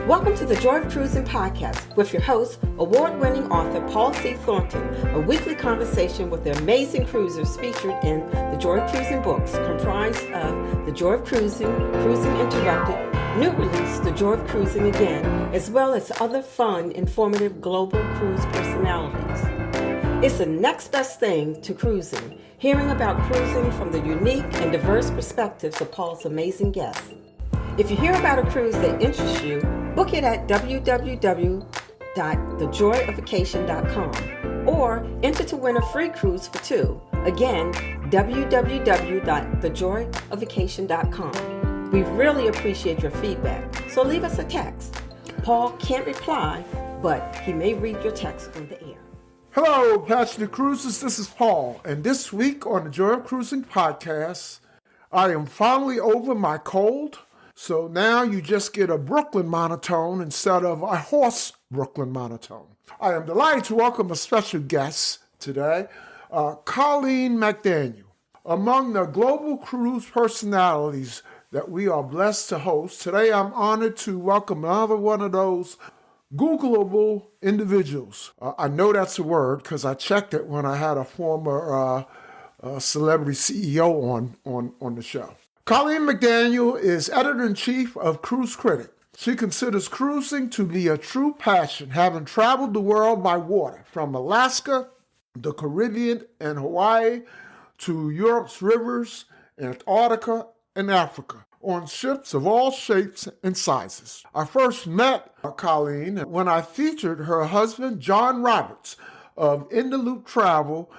Welcome to the Joy of Cruising podcast with your host, award-winning author Paul C. Thornton, a weekly conversation with the amazing cruisers featured in the Joy of Cruising books, comprised of The Joy of Cruising, Cruising Interrupted, new release, The Joy of Cruising Again, as well as other fun, informative global cruise personalities. It's the next best thing to cruising, hearing about cruising from the unique and diverse perspectives of Paul's amazing guests. If you hear about a cruise that interests you, book it at www.thejoyofvacation.com or enter to win a free cruise for two. Again, www.thejoyofvacation.com. We really appreciate your feedback, so leave us a text. Paul can't reply, but he may read your text on the air. Hello, passionate cruisers. This is Paul, and this week on the Joy of Cruising podcast, I am finally over my cold. So now you just get a Brooklyn monotone instead of a hoarse Brooklyn monotone. I am delighted to welcome a special guest today, Colleen McDaniel. Among the global cruise personalities that we are blessed to host, today I'm honored to welcome another one of those Googleable individuals. I know that's a word because I checked it when I had a former celebrity CEO on the show. Colleen McDaniel is Editor-in-Chief of Cruise Critic. She considers cruising to be a true passion, having traveled the world by water, from Alaska, the Caribbean, and Hawaii, to Europe's rivers, Antarctica, and Africa, on ships of all shapes and sizes. I first met Colleen when I featured her husband, John Roberts, of In the Loop Travel,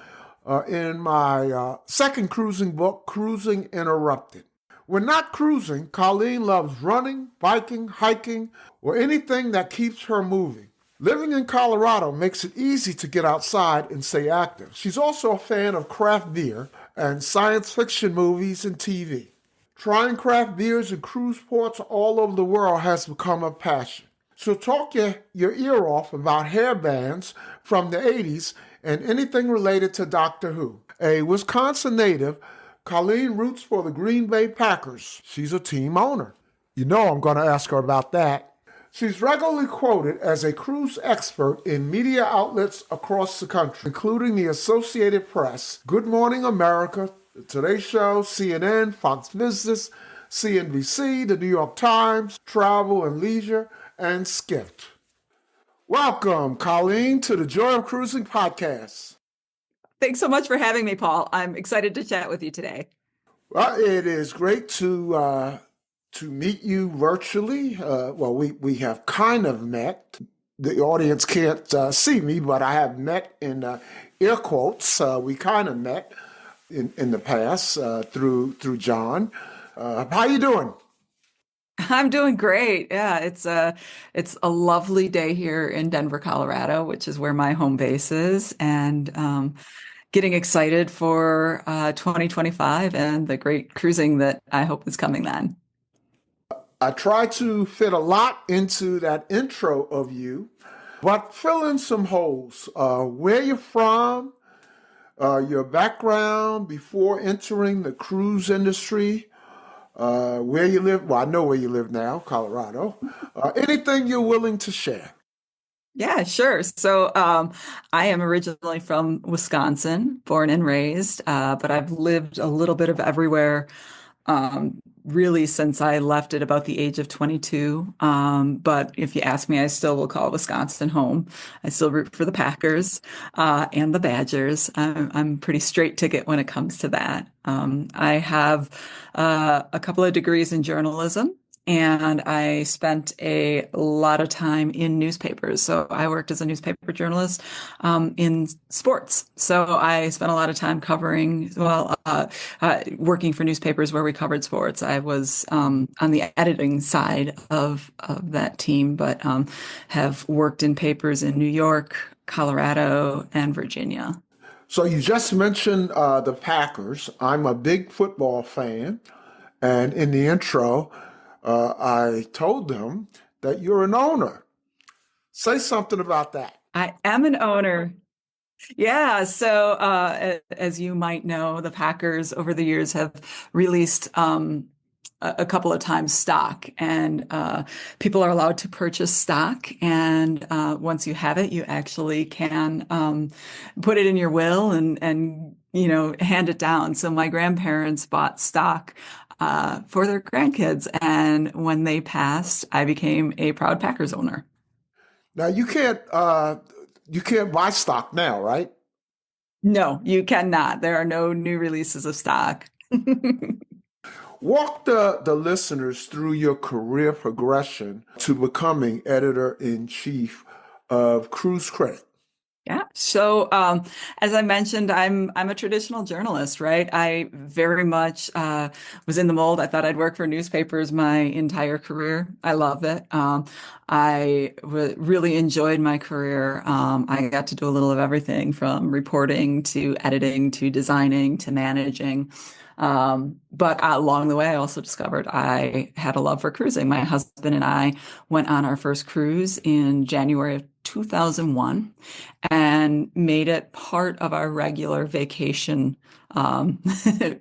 in my second cruising book, Cruising Interrupted. When not cruising, Colleen loves running, biking, hiking, or anything that keeps her moving. Living in Colorado makes it easy to get outside and stay active. She's also a fan of craft beer and science fiction movies and TV. Trying craft beers in cruise ports all over the world has become a passion. She'll talk your ear off about hair bands from the 80s and anything related to Doctor Who. A Wisconsin native, Colleen roots for the Green Bay Packers. She's a team owner. You know I'm going to ask her about that. She's regularly quoted as a cruise expert in media outlets across the country, including the Associated Press, Good Morning America, The Today Show, CNN, Fox Business, CNBC, The New York Times, Travel and Leisure, and Skift. Welcome, Colleen, to the Joy of Cruising podcast. Thanks so much for having me, Paul. I'm excited to chat with you today. Well, it is great to meet you virtually. We have kind of met. The audience can't see me, but I have met in air quotes. We kind of met in the past through John. How you doing? I'm doing great. Yeah, it's a lovely day here in Denver, Colorado, which is where my home base is, and getting excited for 2025 and the great cruising that I hope is coming then. I try to fit a lot into that intro of you, but fill in some holes. Where you're from, your background before entering the cruise industry, where you live. Well, I know where you live now, Colorado. Anything you're willing to share. Yeah, sure. So I am originally from Wisconsin, born and raised, but I've lived a little bit of everywhere, really since I left at about the age of 22. But if you ask me, I still will call Wisconsin home. I still root for the Packers and the Badgers. I'm pretty straight ticket when it comes to that. I have a couple of degrees in journalism. And I spent a lot of time in newspapers. So I worked as a newspaper journalist in sports. So I spent a lot of time working for newspapers where we covered sports. I was on the editing side of that team, but have worked in papers in New York, Colorado, and Virginia. So you just mentioned the Packers. I'm a big football fan. And in the intro, I told them that you're an owner. Say something about that. I am an owner. Yeah. So as you might know, the Packers over the years have released a couple of times stock, and people are allowed to purchase stock. And once you have it, you actually can put it in your will and hand it down. So my grandparents bought stock for their grandkids, and when they passed, I became a proud Packers owner. Now you can't buy stock now, right? No, you cannot. There are no new releases of stock. Walk the listeners through your career progression to becoming editor-in-chief of Cruise Critic. Yeah. So, as I mentioned, I'm a traditional journalist, right? I very much was in the mold. I thought I'd work for newspapers my entire career. I love it. Really enjoyed my career. I got to do a little of everything from reporting to editing to designing to managing. But along the way, I also discovered I had a love for cruising. My husband and I went on our first cruise in January of 2001 and made it part of our regular vacation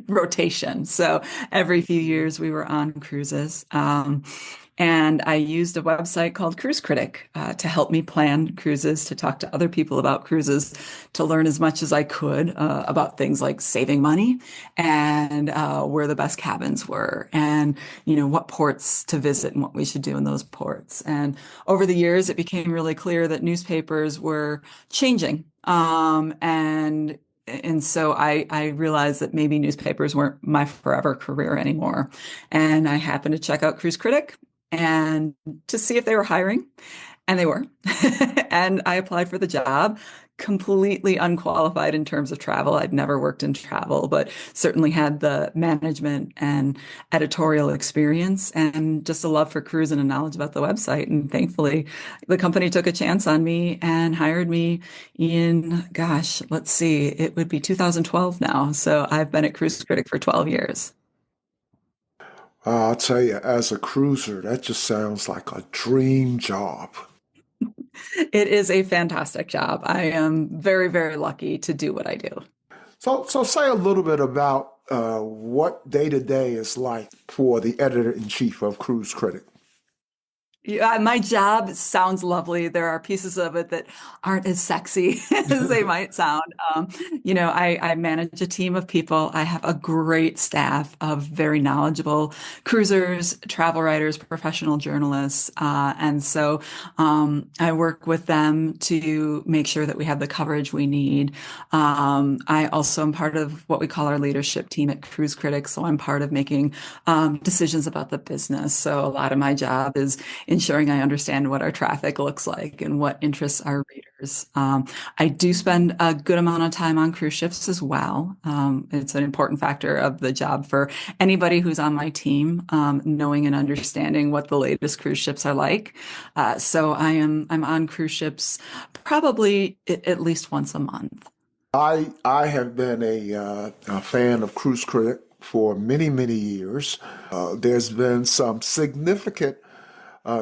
rotation. So every few years we were on cruises. And I used a website called Cruise Critic to help me plan cruises, to talk to other people about cruises, to learn as much as I could about things like saving money and where the best cabins were, and what ports to visit and what we should do in those ports. And over the years, it became really clear that newspapers were changing, and so I realized that maybe newspapers weren't my forever career anymore. And I happened to check out Cruise Critic and to see if they were hiring, and they were. And I applied for the job, completely unqualified in terms of travel. I'd never worked in travel, but certainly had the management and editorial experience and just a love for cruise and a knowledge about the website. And thankfully, the company took a chance on me and hired me in, let's see, it would be 2012 now. So I've been at Cruise Critic for 12 years. I'll tell you, as a cruiser, that just sounds like a dream job. It is a fantastic job. I am very, very lucky to do what I do. So say a little bit about what day-to-day is like for the editor-in-chief of Cruise Critic. Yeah, my job sounds lovely. There are pieces of it that aren't as sexy as they might sound. I manage a team of people. I have a great staff of very knowledgeable cruisers, travel writers, professional journalists. And so I work with them to make sure that we have the coverage we need. I also am part of what we call our leadership team at Cruise Critic. So I'm part of making decisions about the business. So a lot of my job is ensuring I understand what our traffic looks like and what interests our readers. I do spend a good amount of time on cruise ships as well. It's an important factor of the job for anybody who's on my team, knowing and understanding what the latest cruise ships are like. So I'm on cruise ships probably at least once a month. I have been a fan of Cruise Critic for many, many years. There's been some significant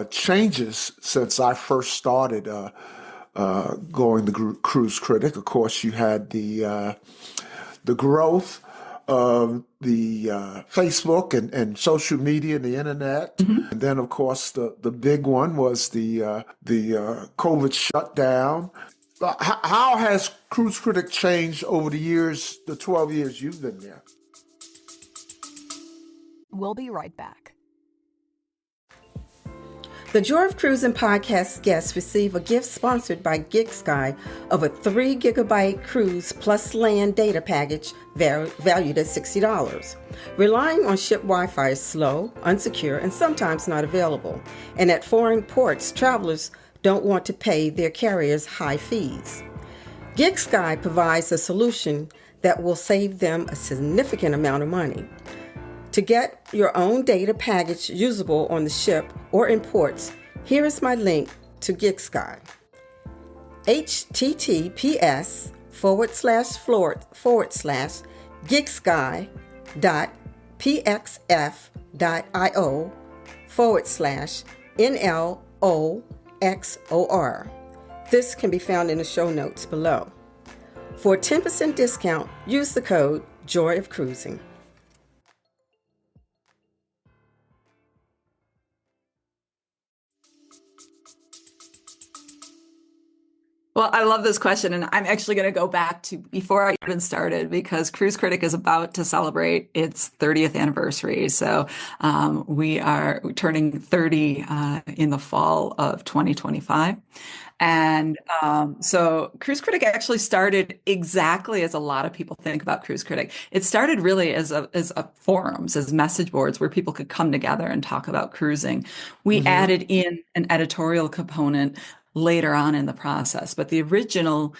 changes since I first started going to Cruise Critic. Of course, you had the growth of the Facebook and social media and the internet, and then of course the big one was the COVID shutdown. How has Cruise Critic changed over the years, the 12 years you've been there? We'll be right back. The Joy of Cruising podcast guests receive a gift sponsored by GigSky of a 3 gigabyte cruise plus land data package valued at $60. Relying on ship Wi-Fi is slow, unsecure, and sometimes not available. And at foreign ports, travelers don't want to pay their carriers high fees. GigSky provides a solution that will save them a significant amount of money. To get your own data package usable on the ship or in ports, here is my link to GigSky. https://gigsky.pxf.io/NLOXOR. This can be found in the show notes below. For a 10% discount, use the code Joy of Cruising. Well, I love this question, and I'm actually going to go back to before I even started because Cruise Critic is about to celebrate its 30th anniversary. So we are turning 30 in the fall of 2025. And so Cruise Critic actually started exactly as a lot of people think about Cruise Critic. It started really as a forums, as message boards where people could come together and talk about cruising. We added in an editorial component later on in the process, but the original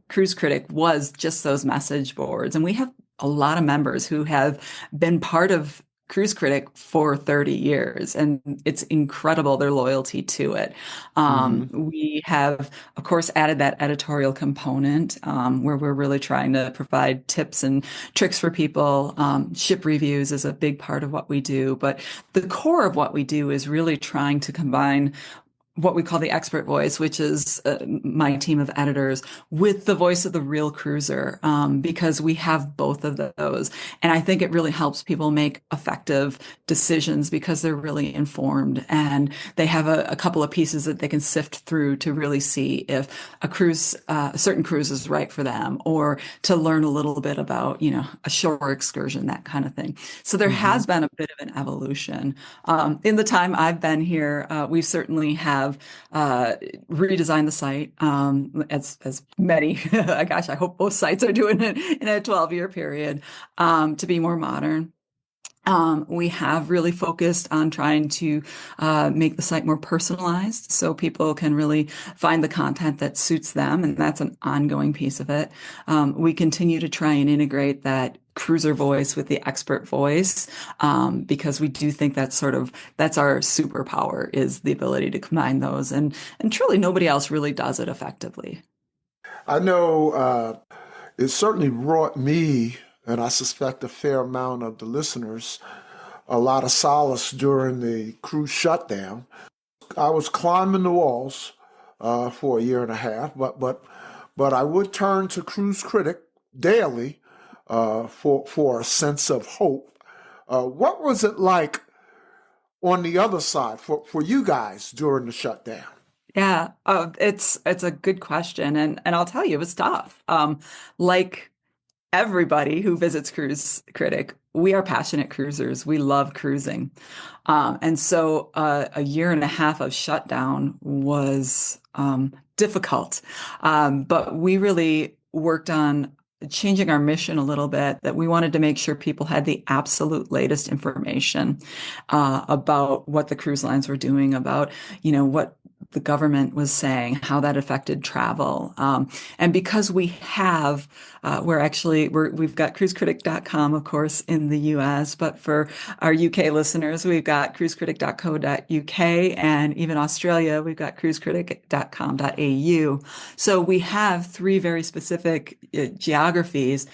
Cruise Critic was just those message boards, and we have a lot of members who have been part of Cruise Critic for 30 years, and it's incredible their loyalty to it. We have, of course, added that editorial component where we're really trying to provide tips and tricks for people. Ship reviews is a big part of what we do, but the core of what we do is really trying to combine what we call the expert voice, which is my team of editors, with the voice of the real cruiser, because we have both of those. And I think it really helps people make effective decisions because they're really informed and they have a couple of pieces that they can sift through to really see if a certain cruise is right for them, or to learn a little bit about, a shore excursion, that kind of thing. So there has been a bit of an evolution. In the time I've been here, we certainly have redesigned the site, as many, gosh, I hope both sites are doing it in a 12-year period, to be more modern. We have really focused on trying to make the site more personalized so people can really find the content that suits them, and that's an ongoing piece of it. We continue to try and integrate that cruiser voice with the expert voice, because we do think that's our superpower, is the ability to combine those, and truly nobody else really does it effectively. I know it certainly brought me, and I suspect a fair amount of the listeners, a lot of solace during the cruise shutdown. I was climbing the walls for a year and a half, but I would turn to Cruise Critic daily for a sense of hope. What was it like on the other side for you guys during the shutdown? Yeah, it's a good question, and I'll tell you, it was tough. Like everybody who visits Cruise Critic, we are passionate cruisers. We love cruising. And so a year and a half of shutdown was difficult. But we really worked on changing our mission a little bit, that we wanted to make sure people had the absolute latest information about what the cruise lines were doing, about, what the government was saying, how that affected travel. And because we've got cruisecritic.com, of course, in the US, but for our UK listeners, we've got cruisecritic.co.uk, and even Australia, we've got cruisecritic.com.au. So we have three very specific geographies,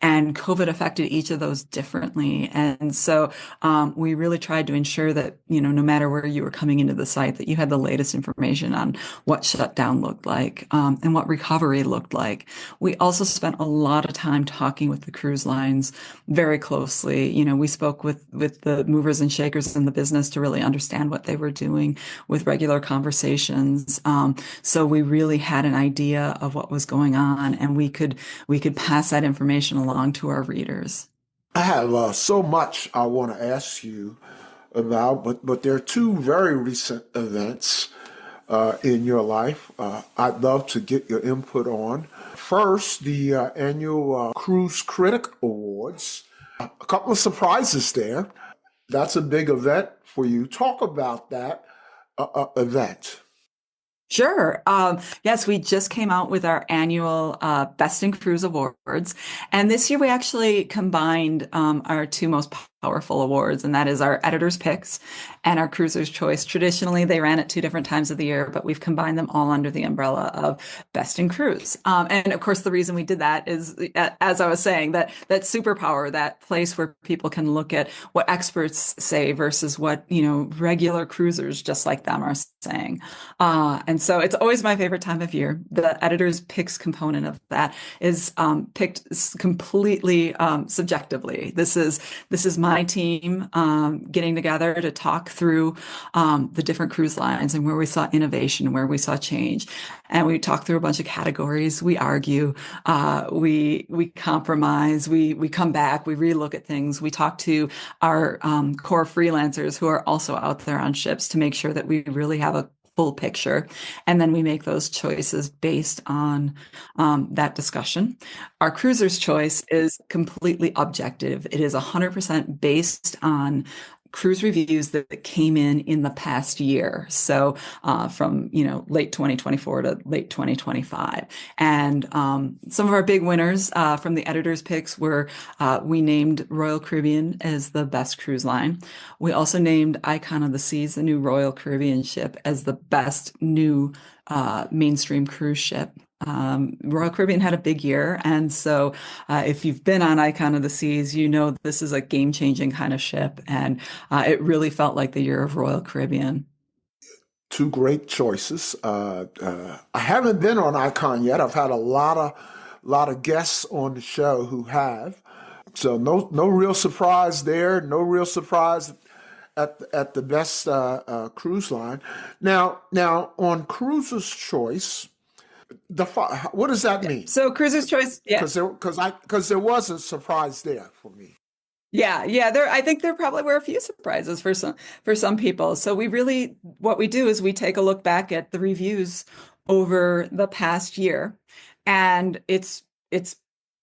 and COVID affected each of those differently. And so we really tried to ensure that, no matter where you were coming into the site, that you had the latest information on what shutdown looked like, and what recovery looked like. We also spent a lot of time talking with the cruise lines very closely. We spoke with the movers and shakers in the business to really understand what they were doing with regular conversations. So we really had an idea of what was going on, and we could pass that information along to our readers. I have so much I want to ask you about, but there are two very recent events in your life I'd love to get your input on. First, the annual Cruise Critic Awards. A couple of surprises there. That's a big event for you. Talk about that event. Sure. Yes, we just came out with our annual Best in Cruise Awards. And this year we actually combined our two most powerful awards, and that is our Editor's Picks and our Cruiser's Choice. Traditionally, they ran at two different times of the year, but we've combined them all under the umbrella of Best in Cruise. And of course, the reason we did that is, as I was saying, that superpower, that place where people can look at what experts say versus what, regular cruisers just like them are saying. And so it's always my favorite time of year. The Editor's Picks component of that is picked completely subjectively. This is my my team getting together to talk through the different cruise lines and where we saw innovation, where we saw change. And we talk through a bunch of categories. We argue, we compromise, we come back, we relook at things. We talk to our core freelancers who are also out there on ships to make sure that we really have a full picture. And then we make those choices based on that discussion. Our cruiser's choice is completely objective. It is 100% based on cruise reviews that came in the past year. So from late 2024 to late 2025. And some of our big winners from the editor's picks were we named Royal Caribbean as the best cruise line. We also named Icon of the Seas, the new Royal Caribbean ship, as the best new mainstream cruise ship. Royal Caribbean had a big year. And so if you've been on Icon of the Seas, you know this is a game-changing kind of ship. And it really felt like the year of Royal Caribbean. Two great choices. I haven't been on Icon yet. I've had a lot of guests on the show who have. So no real surprise there. No real surprise at the best cruise line. Now on Cruiser's Choice, what does that mean? So Cruiser's Choice, yeah, because there was a surprise there for me. Yeah. I think there probably were a few surprises for some people. So what we do is we take a look back at the reviews over the past year, and it's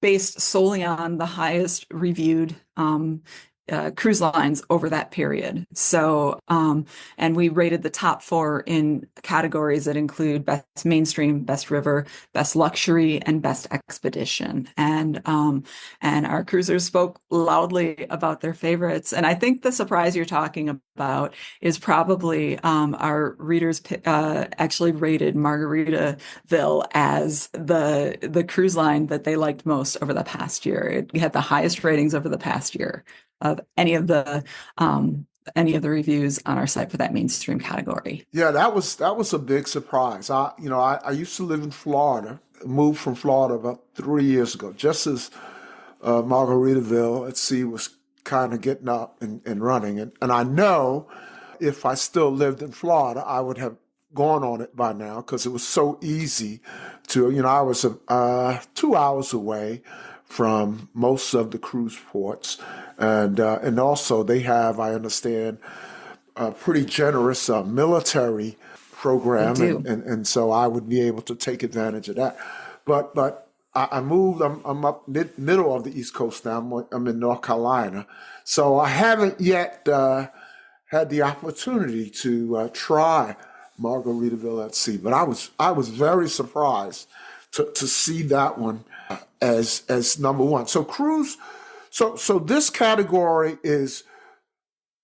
based solely on the highest reviewed cruise lines over that period. So, and we rated the top 4 in categories that include best mainstream, best river, best luxury, and best expedition. And our cruisers spoke loudly about their favorites. And I think the surprise you're talking about is probably our readers actually rated Margaritaville as the cruise line that they liked most over the past year. It had the highest ratings over the past year of any of the reviews on our site for that mainstream category. Yeah, that was a big surprise. I used to live in Florida, moved from Florida about 3 years ago, just as Margaritaville at sea was kind of getting up and running. And I know if I still lived in Florida, I would have gone on it by now because it was so easy to, I was 2 hours away from most of the cruise ports. And also they have, I understand, a pretty generous military program. And so I would be able to take advantage of that. But I moved, I'm up middle of the East Coast now. I'm in North Carolina. So I haven't yet had the opportunity to try Margaritaville at sea. But I was very surprised to see that one as number one. So cruise, so this category is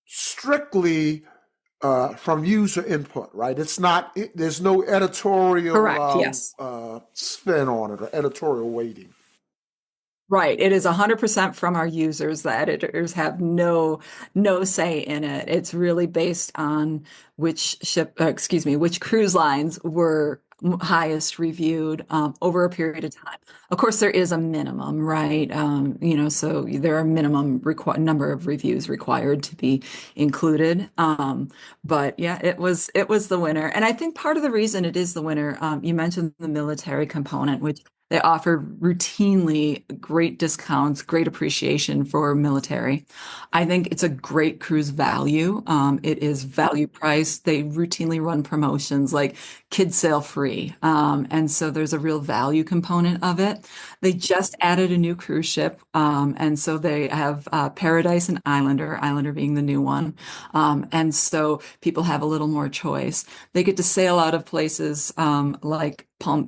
strictly from user input, right? It's not. There's no editorial Correct, yes. Spin on it or editorial weighting. Right. It is 100% from our users. The editors have no say in it. It's really based on which cruise lines were highest reviewed over a period of time. Of course, there is a minimum, right? So there are minimum number of reviews required to be included. But yeah, it was the winner. And I think part of the reason it is the winner, you mentioned the military component, which they offer routinely great discounts, great appreciation for military. I think it's a great cruise value. It is value priced. They routinely run promotions like kids sail free. And so there's a real value component of it. They just added a new cruise ship. And so they have Paradise and Islander being the new one. And so people have a little more choice. They get to sail out of places like Palm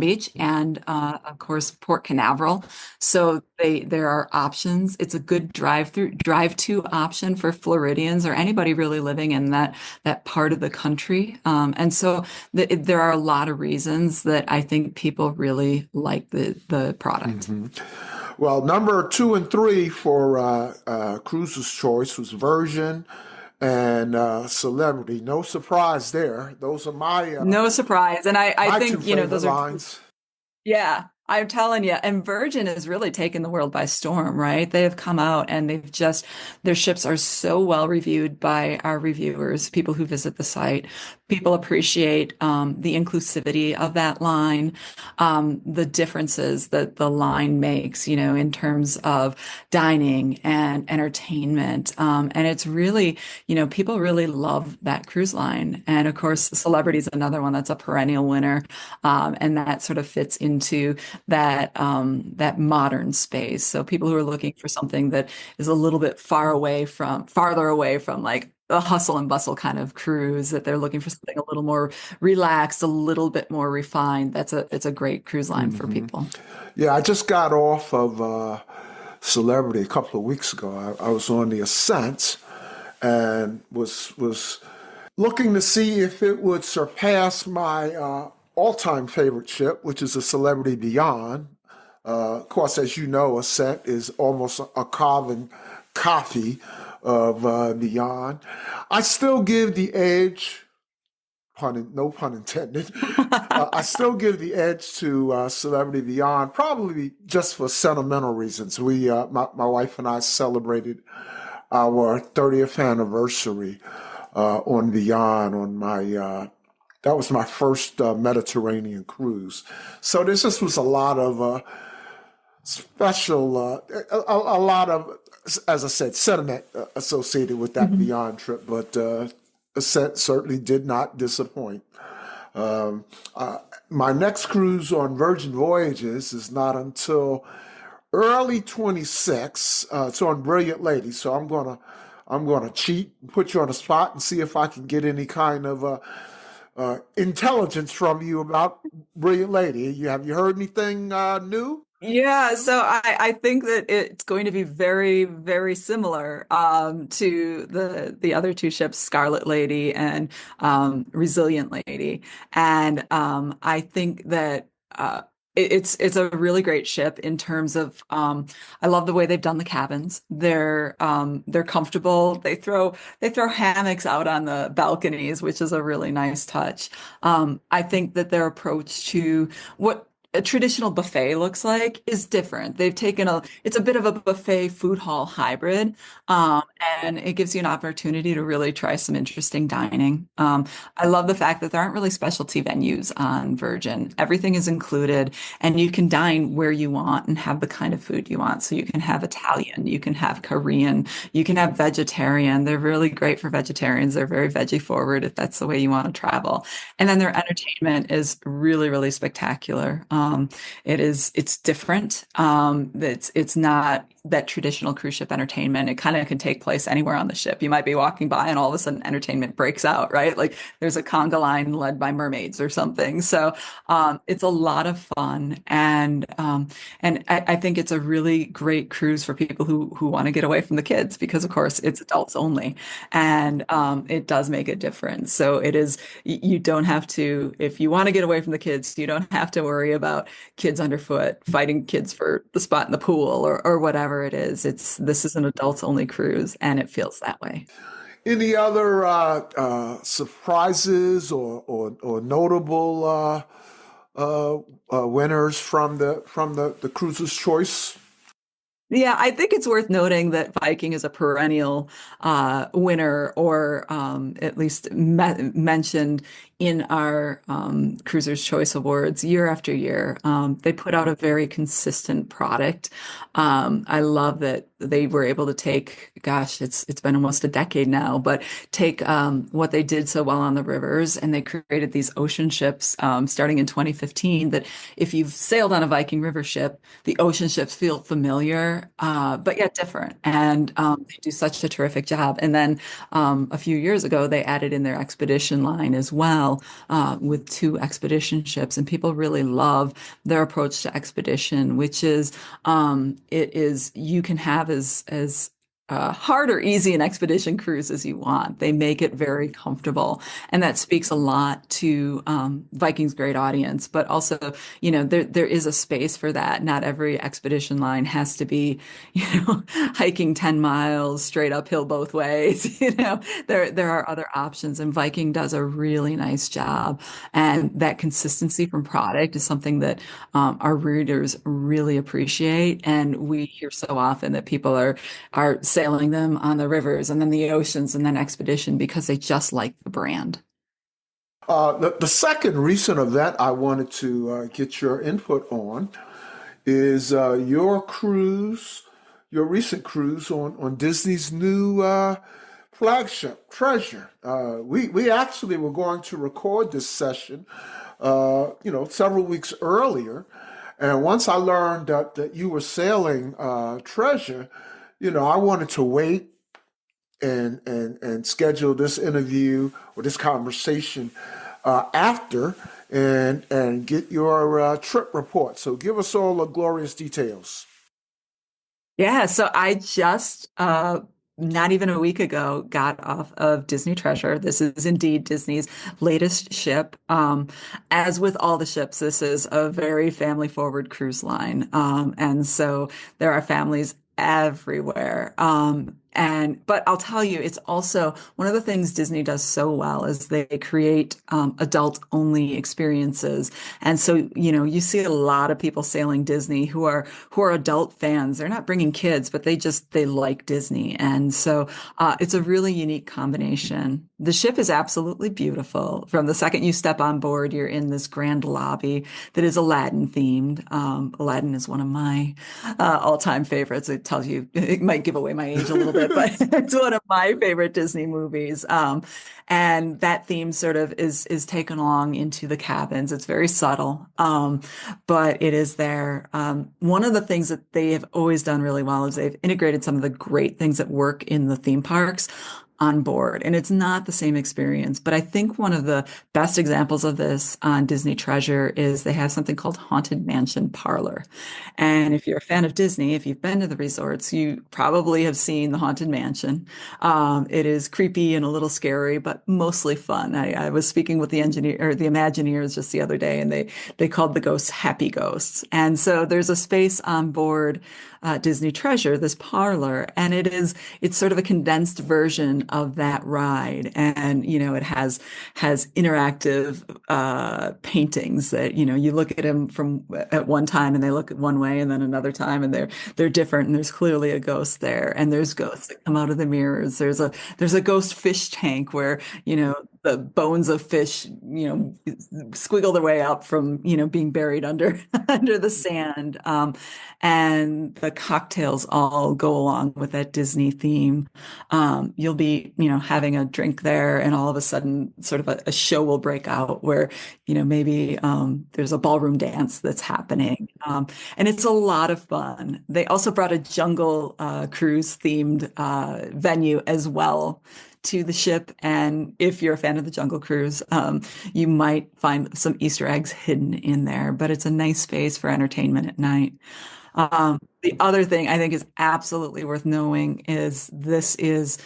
Beach and of course Port Canaveral. So there are options. It's a good drive-to option for Floridians or anybody really living in that part of the country. And so there are a lot of reasons that I think people really like the product. Mm-hmm. Well, number 2 and 3 for Cruiser's Choice was Virgin and Celebrity. No surprise there. Those are my no surprise. And I think, those are lines. Yeah. I'm telling you, and Virgin has really taken the world by storm, right? They have come out and their ships are so well reviewed by our reviewers, people who visit the site. People appreciate the inclusivity of that line, the differences that the line makes, in terms of dining and entertainment. And it's really, people really love that cruise line. And of course, Celebrity is another one that's a perennial winner. And that sort of fits into that modern space. So people who are looking for something that is a little bit farther away from like the hustle and bustle kind of cruise, that they're looking for something a little more relaxed, a little bit more refined. It's a great cruise line for people. Yeah, I just got off of Celebrity a couple of weeks ago. I was on the Ascent and was looking to see if it would surpass my all-time favorite ship, which is a Celebrity Beyond. Of course, as you know, Ascent is almost a carbon copy of Beyond. I still give the edge, no pun intended. I still give the edge to Celebrity Beyond, probably just for sentimental reasons. My wife and I celebrated our 30th anniversary on Beyond on my that was my first Mediterranean cruise. So this just was a lot of special, a lot of, as I said, sentiment associated with that Beyond trip. But Ascent certainly did not disappoint. My next cruise on Virgin Voyages is not until early 26. It's on Brilliant Lady, so I'm gonna cheat, put you on the spot, and see if I can get any kind of intelligence from you about Brilliant Lady. Have you heard anything new? Yeah, so I think that it's going to be very, very similar to the other two ships, Scarlet Lady and Resilient Lady. And I think that it's a really great ship in terms of I love the way they've done the cabins. They're comfortable. They throw hammocks out on the balconies, which is a really nice touch. I think that their approach to what a traditional buffet looks like is different. It's a bit of a buffet food hall hybrid, and it gives you an opportunity to really try some interesting dining. I love the fact that there aren't really specialty venues on Virgin. Everything is included, and you can dine where you want and have the kind of food you want. So you can have Italian, you can have Korean, you can have vegetarian. They're really great for vegetarians. They're very veggie forward if that's the way you want to travel. And then their entertainment is really, really spectacular. It's different. It's not that traditional cruise ship entertainment. It kind of can take place anywhere on the ship. You might be walking by and all of a sudden entertainment breaks out, right? Like there's a conga line led by mermaids or something. So it's a lot of fun, and I think it's a really great cruise for people who want to get away from the kids, because of course it's adults only, and it does make a difference. So you don't have to, if you want to get away from the kids, you don't have to worry about kids underfoot fighting kids for the spot in the pool or whatever it is. This is an adults only cruise, and it feels that way. Any other surprises or notable winners from the Cruiser's Choice? Yeah, I think it's worth noting that Viking is a perennial winner, or at least mentioned in our Cruiser's Choice Awards year after year. They put out a very consistent product. I love that they were able to take, gosh, it's been almost a decade now, but take what they did so well on the rivers, and they created these ocean ships starting in 2015, that if you've sailed on a Viking river ship, the ocean ships feel familiar, but yet different. And they do such a terrific job. And then a few years ago, they added in their expedition line as well, with 2 expedition ships. And people really love their approach to expedition, which is you can have as hard or easy an expedition cruise as you want. They make it very comfortable. And that speaks a lot to Viking's great audience. But also, there is a space for that. Not every expedition line has to be, hiking 10 miles straight uphill both ways. There are other options. And Viking does a really nice job. And that consistency from product is something that our readers really appreciate. And we hear so often that people are sailing them on the rivers and then the oceans and then expedition because they just like the brand. The second recent event I wanted to get your input on is your recent cruise on Disney's new flagship, Treasure. We actually were going to record this session, several weeks earlier. And once I learned that you were sailing Treasure, I wanted to wait and schedule this interview or this conversation after and get your trip report. So give us all the glorious details. Yeah, so I just not even a week ago got off of Disney Treasure. This is indeed Disney's latest ship. As with all the ships, this is a very family-forward cruise line. And so there are families everywhere. But I'll tell you, it's also one of the things Disney does so well is they create adult only experiences. And so, you see a lot of people sailing Disney who are adult fans. They're not bringing kids, but they like Disney. And so it's a really unique combination. The ship is absolutely beautiful. From the second you step on board, you're in this grand lobby that is Aladdin themed. Aladdin is one of my all-time favorites. It might give away my age a little bit, but it's one of my favorite Disney movies. And that theme sort of is taken along into the cabins. It's very subtle, but it is there. One of the things that they have always done really well is they've integrated some of the great things that work in the theme parks on board. And it's not the same experience, but I think one of the best examples of this on Disney Treasure is they have something called Haunted Mansion Parlor. And if you're a fan of Disney, if you've been to the resorts, you probably have seen the Haunted Mansion. It is creepy and a little scary, but mostly fun. I was speaking with the Imagineers just the other day, and they called the ghosts happy ghosts. And so there's a space on board Disney Treasure, this parlor, and it's sort of a condensed version of that ride. And, it has interactive paintings that, you look at them at one time and they look one way and then another time and they're different. And there's clearly a ghost there. And there's ghosts that come out of the mirrors. There's a ghost fish tank where, the bones of fish, squiggle their way up from, being buried under the sand. And the cocktails all go along with that Disney theme. You'll be, having a drink there, and all of a sudden sort of a show will break out where, maybe there's a ballroom dance that's happening. And it's a lot of fun. They also brought a jungle cruise themed venue as well to the ship. And if you're a fan of the Jungle Cruise, you might find some Easter eggs hidden in there, but it's a nice space for entertainment at night. The other thing I think is absolutely worth knowing is this is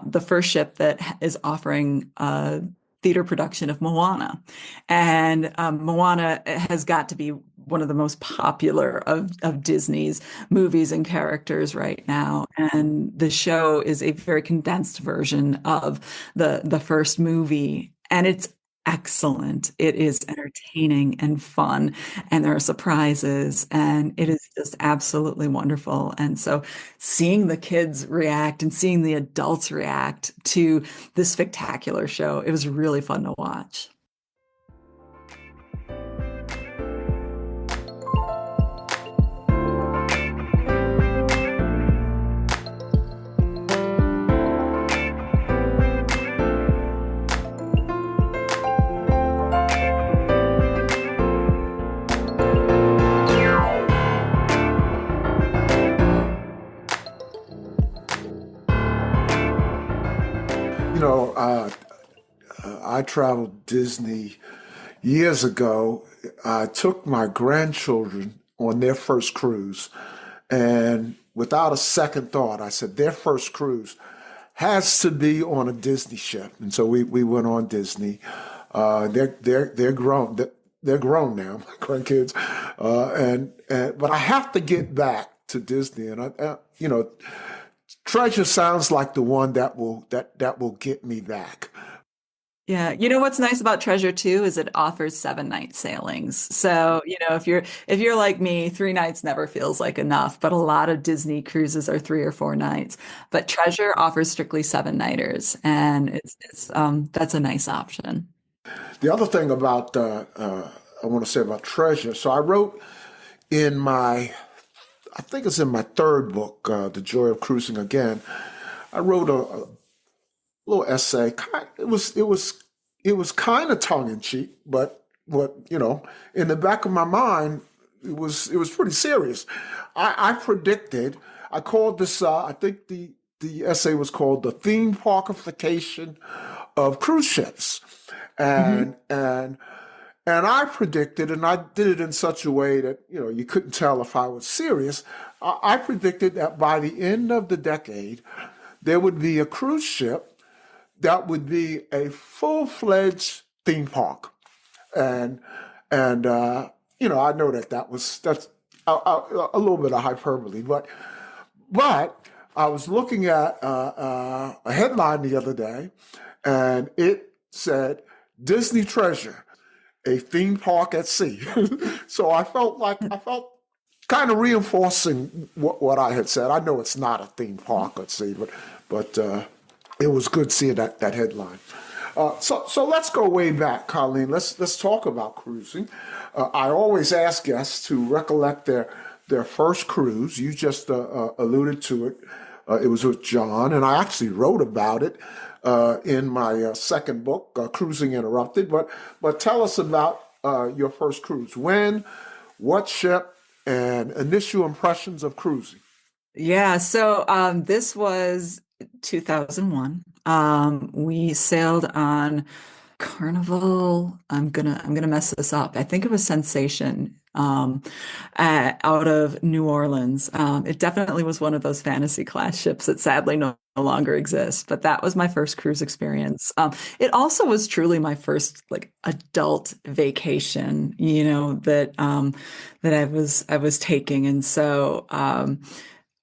the first ship that is offering a theater production of Moana. And Moana has got to be one of the most popular of Disney's movies and characters right now. And the show is a very condensed version of the first movie. And it's excellent. It is entertaining and fun, and there are surprises, and it is just absolutely wonderful. And so seeing the kids react and seeing the adults react to this spectacular show, it was really fun to watch. I traveled Disney years ago. I took my grandchildren on their first cruise, and without a second thought, I said their first cruise has to be on a Disney ship, and so we went on Disney. They're grown. They're grown now, my grandkids, but I have to get back to Disney, and Treasure sounds like the one that will get me back. Yeah, you know what's nice about Treasure too is it offers 7-night sailings. So, if you're like me, 3 nights never feels like enough, but a lot of Disney cruises are 3 or 4 nights. But Treasure offers strictly 7-nighters, and it's that's a nice option. The other thing about I want to say about Treasure. So I wrote I think it's in my third book, The Joy of Cruising Again. I wrote a little essay. It was kind of tongue in cheek, but in the back of my mind, it was pretty serious. I predicted. I called this. I think the essay was called "The Theme Parkification of Cruise Ships," and I predicted, and I did it in such a way that you couldn't tell if I was serious. I predicted that by the end of the decade, there would be a cruise ship that would be a full-fledged theme park, and I know that's a little bit of hyperbole, but I was looking at a headline the other day, and it said Disney Treasure, a theme park at sea. So I felt kind of reinforcing what I had said. I know it's not a theme park at sea, but it was good seeing that headline. So let's go way back, Colleen. Let's talk about cruising. I always ask guests to recollect their first cruise. You just alluded to it. It was with John, and I actually wrote about it in my second book, Cruising Interrupted. But tell us about your first cruise. When, what ship, and initial impressions of cruising. Yeah, so this was 2001. We sailed on Carnival. I'm gonna mess this up. I think it was Sensation, out of New Orleans. It definitely was one of those fantasy class ships that sadly no longer exists, but that was my first cruise experience. It also was truly my first like adult vacation, that I was taking, and so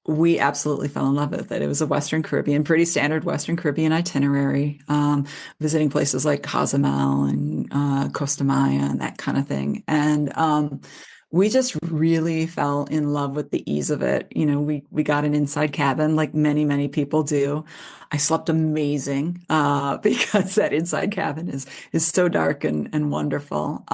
we absolutely fell in love with it. It was a Western Caribbean, pretty standard Western Caribbean itinerary, visiting places like Cozumel and Costa Maya and that kind of thing. And we just really fell in love with the ease of it. We got an inside cabin like many, many people do. I slept amazing because that inside cabin is so dark and wonderful.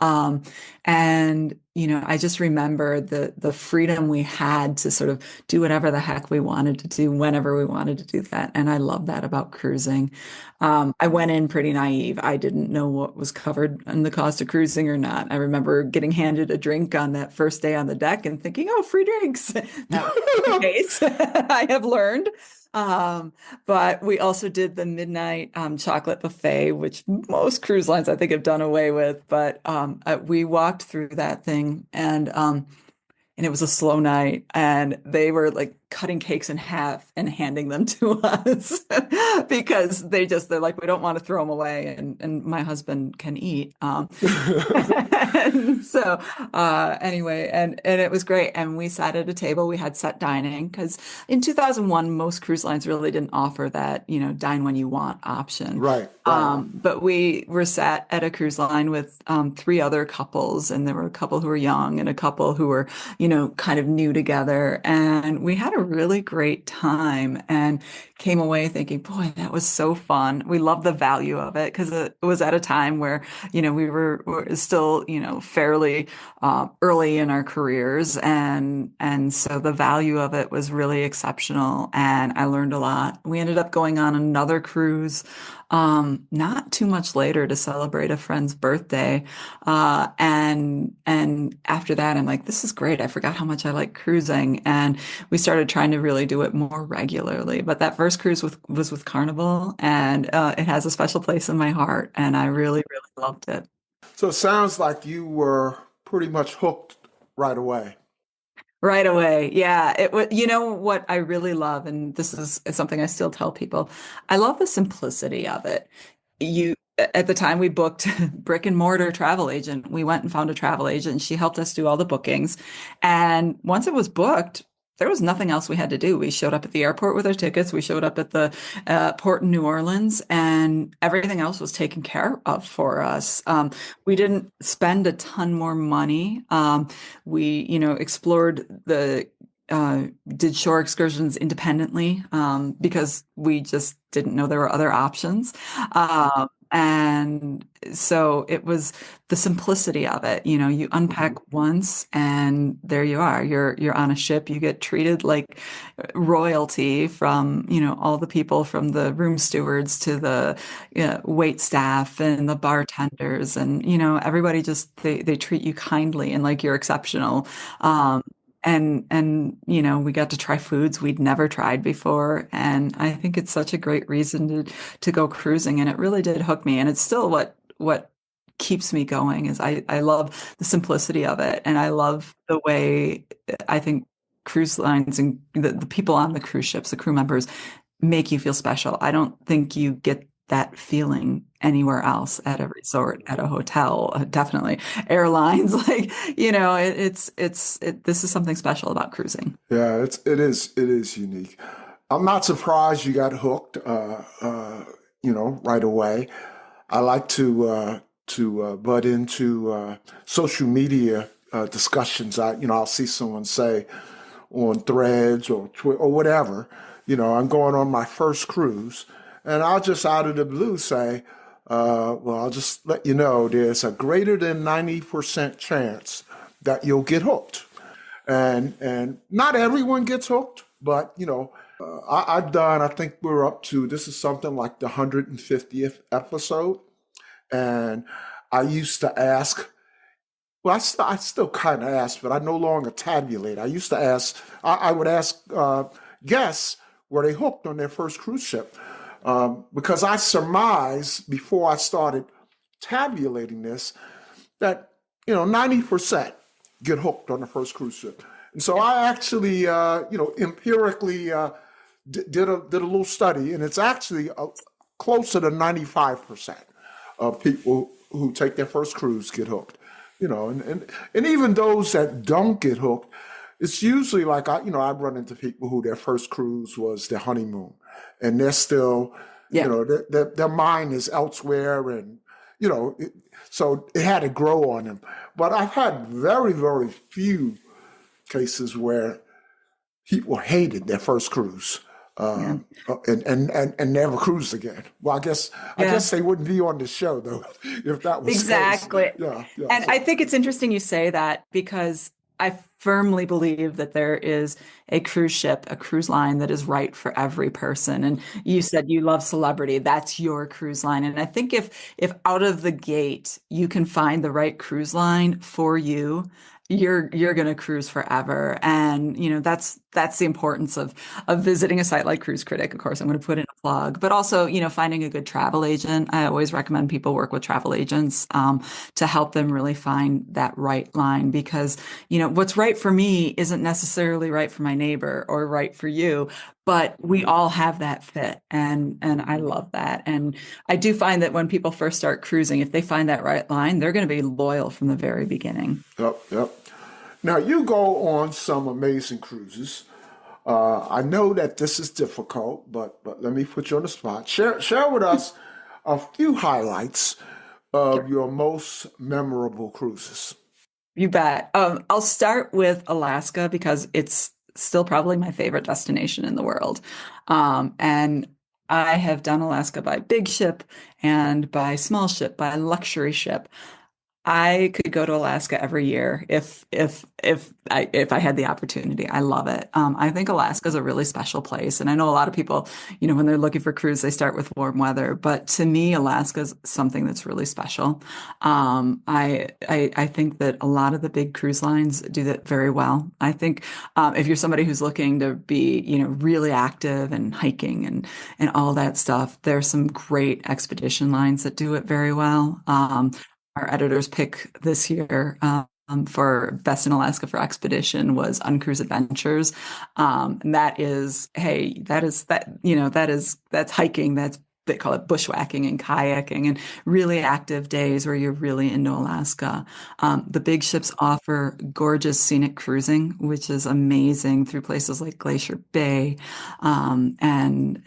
And I just remember the freedom we had to sort of do whatever the heck we wanted to do whenever we wanted to do that. And I love that about cruising. I went in pretty naive. I didn't know what was covered in the cost of cruising or not. I remember getting handed a drink on that first day on the deck and thinking, oh, free drinks. That was the case. I have learned. But we also did the midnight chocolate buffet, which most cruise lines I think have done away with. But we walked through that thing, and it was a slow night, and they were like cutting cakes in half and handing them to us because they're like, we don't want to throw them away, and my husband can eat. And so anyway, and it was great. And we sat at a table. We had set dining because in 2001, most cruise lines really didn't offer that, dine when you want option. Right. But we were sat at a cruise line with 3 other couples, and there were a couple who were young and a couple who were, kind of new together. And we had a really great time and came away thinking, boy, that was so fun. We loved the value of it because it was at a time where, we were still, fairly early in our careers. And so the value of it was really exceptional. And I learned a lot. We ended up going on another cruise not too much later to celebrate a friend's birthday. And after that, I'm like, this is great. I forgot how much I like cruising. And we started trying to really do it more regularly. But that first cruise was with Carnival, and it has a special place in my heart. And I really, really loved it. So it sounds like you were pretty much hooked right away. Right away. Yeah. It was, you know what I really love, and this is something I still tell people. I love the simplicity of it. You, at the time we booked brick and mortar travel agent, we went and found a travel agent. She helped us do all the bookings. And once it was booked, there was nothing else we had to do. We showed up at the airport with our tickets. We showed up at the port in New Orleans, and everything else was taken care of for us. We didn't spend a ton more money. We, explored did shore excursions independently because we just didn't know there were other options. And so it was the simplicity of it. You unpack once and there you are. You're on a ship. You get treated like royalty from, all the people from the room stewards to the wait staff and the bartenders and, everybody just they treat you kindly and like you're exceptional. And we got to try foods we'd never tried before, and I think it's such a great reason to go cruising, and it really did hook me, and it's still what keeps me going is I love the simplicity of it, and I love the way I think cruise lines and the people on the cruise ships, the crew members, make you feel special. I don't think you get that feeling anywhere else at a resort, at a hotel, definitely airlines. Like, this is something special about cruising. Yeah, it is unique. I'm not surprised you got hooked, right away. I like to butt into social media discussions. I'll see someone say on Threads or Twitter or whatever, I'm going on my first cruise, and I'll just out of the blue say, well, I'll just let you know there's a greater than 90% chance that you'll get hooked. And not everyone gets hooked, but I think we're up to, this is something like the 150th episode. And I used to ask, well, I still kind of ask, but I no longer tabulate. I used to ask, I would ask guests, were they hooked on their first cruise ship? Because I surmised before I started tabulating this that 90% get hooked on the first cruise ship, and so I actually empirically did a little study, and it's actually closer to 95% of people who take their first cruise get hooked. And even those that don't get hooked, it's usually like I've run into people who their first cruise was their honeymoon, and they're still, their mind is elsewhere, and so it had to grow on them. But I've had very, very few cases where people hated their first cruise and never cruised again. Well, I guess they wouldn't be on the show though if that was exactly. Yeah. And I think it's interesting you say that because I firmly believe that there is a cruise ship, a cruise line that is right for every person. And you said you love celebrity. That's your cruise line. And I think if out of the gate you can find the right cruise line for you, you're going to cruise forever. And, that's the importance of visiting a site like Cruise Critic. Of course, I'm going to put in a plug, but also, finding a good travel agent. I always recommend people work with travel agents, to help them really find that right line, because, what's right for me isn't necessarily right for my neighbor or right for you, but we all have that fit. And I love that. And I do find that when people first start cruising, if they find that right line, they're going to be loyal from the very beginning. Yep. Now, you go on some amazing cruises. I know that this is difficult, but let me put you on the spot. Share with us a few highlights of your most memorable cruises. You bet. I'll start with Alaska because it's still probably my favorite destination in the world. And I have done Alaska by big ship and by small ship, by luxury ship. I could go to Alaska every year if I had the opportunity. I love it. I think Alaska is a really special place, and I know a lot of people, when they're looking for cruise, they start with warm weather. But to me, Alaska is something that's really special. I think that a lot of the big cruise lines do that very well. I think if you're somebody who's looking to be, really active and hiking and all that stuff, there's some great expedition lines that do it very well. Our editor's pick this year for Best in Alaska for Expedition was Uncruise Adventures. And that is, hey, that's hiking. They call it bushwhacking and kayaking and really active days where you're really into Alaska. The big ships offer gorgeous scenic cruising, which is amazing through places like Glacier Bay, and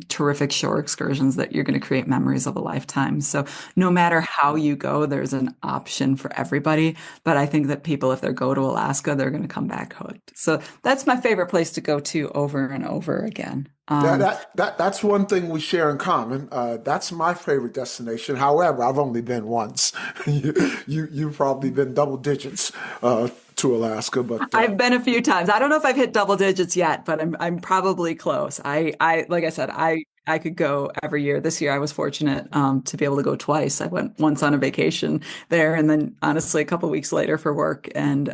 terrific shore excursions that you're going to create memories of a lifetime. So no matter how you go, there's an option for everybody. But I think that people, if they go to Alaska, they're going to come back hooked. So that's my favorite place to go to over and over again. That's one thing we share in common. That's my favorite destination. However, I've only been once. You've probably been double digits to Alaska, but I've been a few times. I don't know if I've hit double digits yet, but I'm probably close. I like I said, I could go every year. This year I was fortunate to be able to go twice. I went once on a vacation there, and then honestly a couple of weeks later for work, and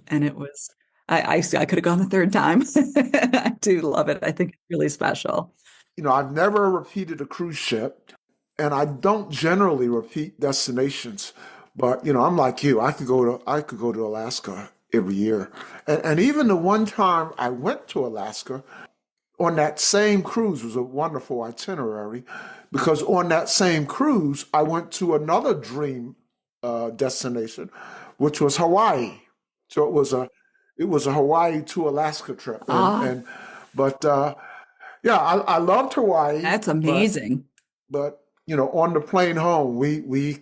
it was. I could have gone the third time. I do love it. I think it's really special. I've never repeated a cruise ship, and I don't generally repeat destinations. But I'm like you. I could go to Alaska every year, and even the one time I went to Alaska on that same cruise was a wonderful itinerary, because on that same cruise I went to another dream destination, which was Hawaii. So it was a Hawaii to Alaska trip, but yeah, I loved Hawaii. That's amazing. But on the plane home, we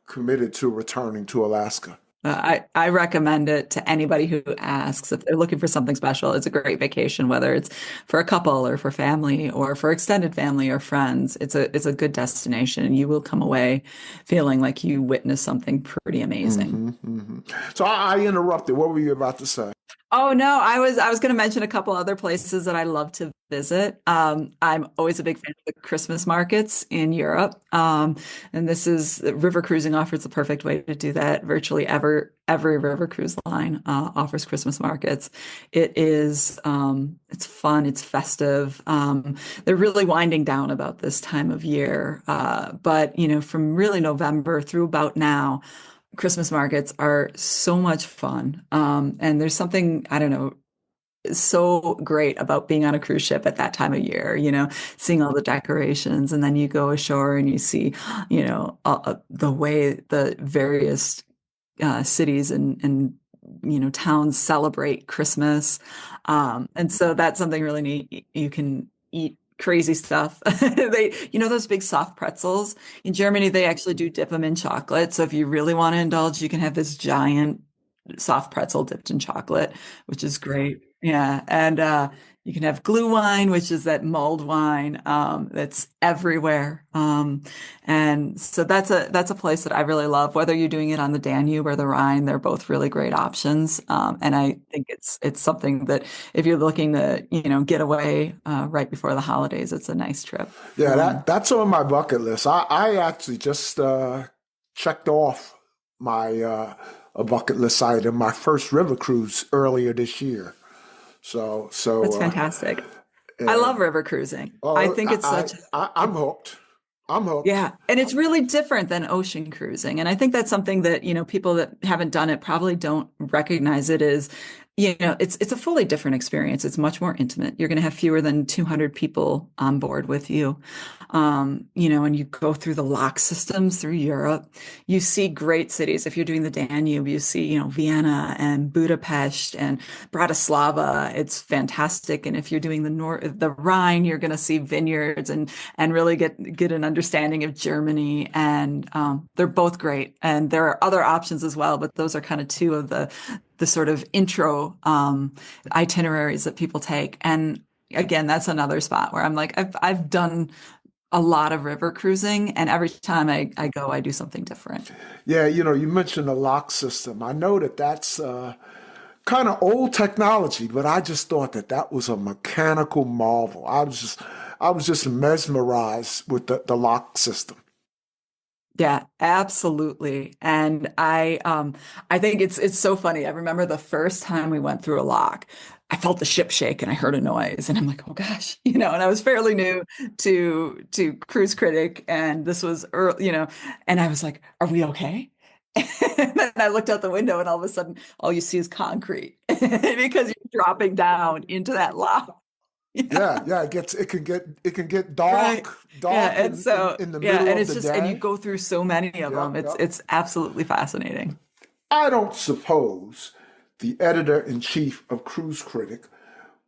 committed to returning to Alaska. I recommend it to anybody who asks if they're looking for something special. It's a great vacation, whether it's for a couple or for family or for extended family or friends. It's a good destination. You will come away feeling like you witnessed something pretty amazing. So I interrupted. What were you about to say? Oh no, I was going to mention a couple other places that I love to visit. I'm always a big fan of the Christmas markets in Europe. And this is river cruising offers the perfect way to do that. Virtually every river cruise line offers Christmas markets. It's fun, it's festive. They're really winding down about this time of year. But from really November through about now, Christmas markets are so much fun. And there's something, I don't know, so great about being on a cruise ship at that time of year, seeing all the decorations, and then you go ashore and you see, the way the various cities and towns celebrate Christmas. And so that's something really neat. You can eat crazy stuff. Those big soft pretzels in Germany, they actually do dip them in chocolate. So if you really want to indulge, you can have this giant soft pretzel dipped in chocolate, which is great. Yeah. And you can have glue wine, which is that mulled wine that's everywhere. And so that's a place that I really love, whether you're doing it on the Danube or the Rhine. They're both really great options. And I think it's something that if you're looking to, get away right before the holidays, it's a nice trip. Yeah, that's on my bucket list. I actually just checked off my a bucket list item, my first river cruise earlier this year. So that's fantastic. I love river cruising. I think it's I'm hooked. I'm hooked. Yeah. And it's really different than ocean cruising. And I think that's something that, people that haven't done it probably don't recognize it as, it's a fully different experience. It's much more intimate. You're going to have fewer than 200 people on board with you. And you go through the lock systems through Europe. You see great cities. If you're doing the Danube, you see, Vienna and Budapest and Bratislava. It's fantastic. And if you're doing the Rhine, you're going to see vineyards and really get an understanding of Germany. And they're both great. And there are other options as well, but those are kind of two of the sort of intro itineraries that people take. And again, that's another spot where I'm like, I've done a lot of river cruising, and every time I go, I do something different. Yeah, you mentioned the lock system. I know that's kind of old technology, but I just thought that was a mechanical marvel. I was just mesmerized with the lock system. Yeah, absolutely. And I think it's so funny. I remember the first time we went through a lock, I felt the ship shake and I heard a noise and I'm like, oh gosh, and I was fairly new to Cruise Critic, and this was early, and I was like, are we okay? And then I looked out the window and all of a sudden all you see is concrete because you're dropping down into that lava. Yeah, yeah, it can get Right. Yeah. dark And so, in the yeah. middle And of it's the just, and you day. go through so many of them. Yep, It's, yep. it's absolutely fascinating. I don't suppose the editor-in-chief of Cruise Critic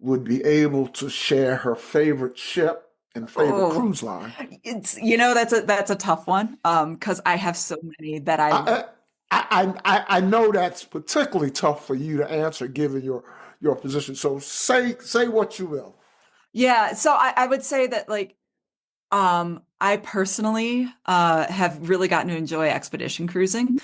would be able to share her favorite ship and favorite Oh, cruise line. that's a tough one. Because I have so many that I love. I, I know that's particularly tough for you to answer given your position. So say what you will. Yeah. So I would say that like, I personally have really gotten to enjoy expedition cruising.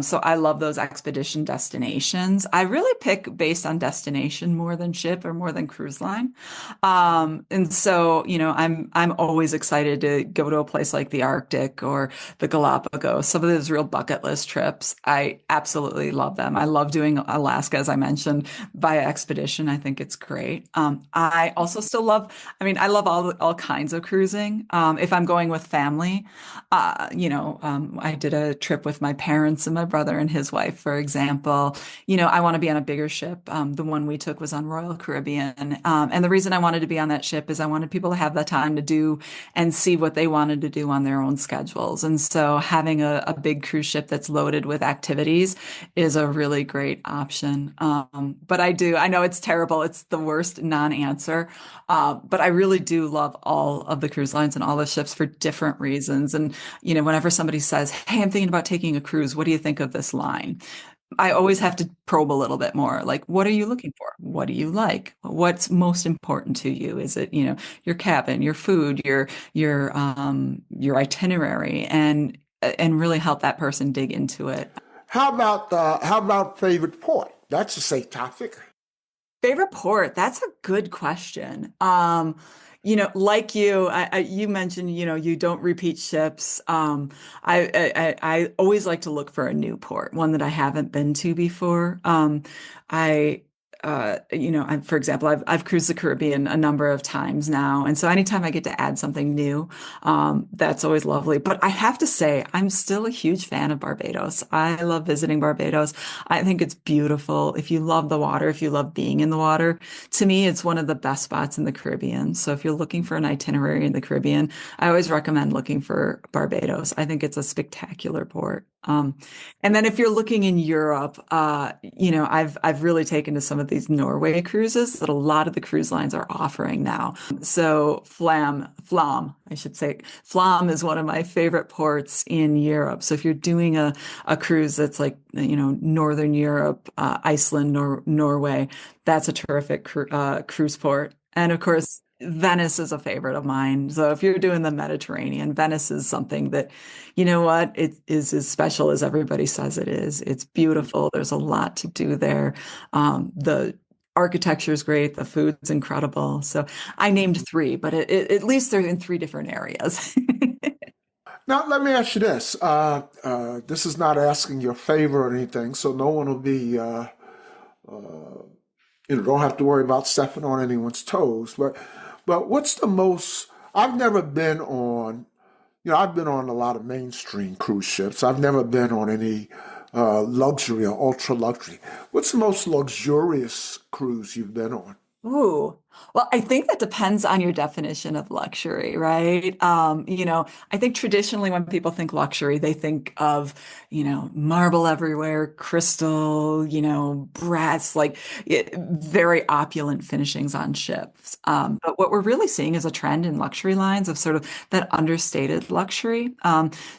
So I love those expedition destinations. I really pick based on destination more than ship or more than cruise line. And so, I'm always excited to go to a place like the Arctic or the Galapagos, some of those real bucket list trips. I absolutely love them. I love doing Alaska, as I mentioned, via expedition. I think it's great. I also still love, I love all kinds of cruising. If I'm going with family, I did a trip with my parents and my brother and his wife, for example. I want to be on a bigger ship. The one we took was on Royal Caribbean. And the reason I wanted to be on that ship is I wanted people to have the time to do and see what they wanted to do on their own schedules. And so having a big cruise ship that's loaded with activities is a really great option. But I know it's terrible. It's the worst non-answer. But I really do love all of the cruise lines and all the ships for different reasons. And, whenever somebody says, "Hey, I'm thinking about taking a cruise. What do you think of this line?" I always have to probe a little bit more. Like, what are you looking for? What do you like? What's most important to you? Is it, your cabin, your food, your itinerary, and really help that person dig into it. How about favorite port? That's a safe topic. Favorite port? That's a good question. Like you mentioned, you don't repeat ships. I always like to look for a new port, one that I haven't been to before. I, for example, I've cruised the Caribbean a number of times now, and so anytime I get to add something new, that's always lovely. But I have to say, I'm still a huge fan of Barbados. I love visiting Barbados. I think it's beautiful. If you love the water, if you love being in the water, to me, it's one of the best spots in the Caribbean. So if you're looking for an itinerary in the Caribbean, I always recommend looking for Barbados. I think it's a spectacular port. And then if you're looking in Europe, I've really taken to some of these Norway cruises that a lot of the cruise lines are offering now. So Flam, I should say, Flam is one of my favorite ports in Europe. So if you're doing a cruise that's like, Northern Europe, Iceland, or Norway, that's a terrific cruise port. And of course, Venice is a favorite of mine. So if you're doing the Mediterranean, Venice is something that, it is as special as everybody says it is. It's beautiful. There's a lot to do there. The architecture is great. The food's incredible. So I named three, but at least they're in three different areas. Now, let me ask you this. This is not asking your favor or anything, so no one will be, don't have to worry about stepping on anyone's toes. But what's the most, I've never been on, I've been on a lot of mainstream cruise ships. I've never been on any luxury or ultra luxury. What's the most luxurious cruise you've been on? Ooh, well, I think that depends on your definition of luxury, right? I think traditionally when people think luxury, they think of, marble everywhere, crystal, brass, like very opulent finishings on ships. But what we're really seeing is a trend in luxury lines of sort of that understated luxury.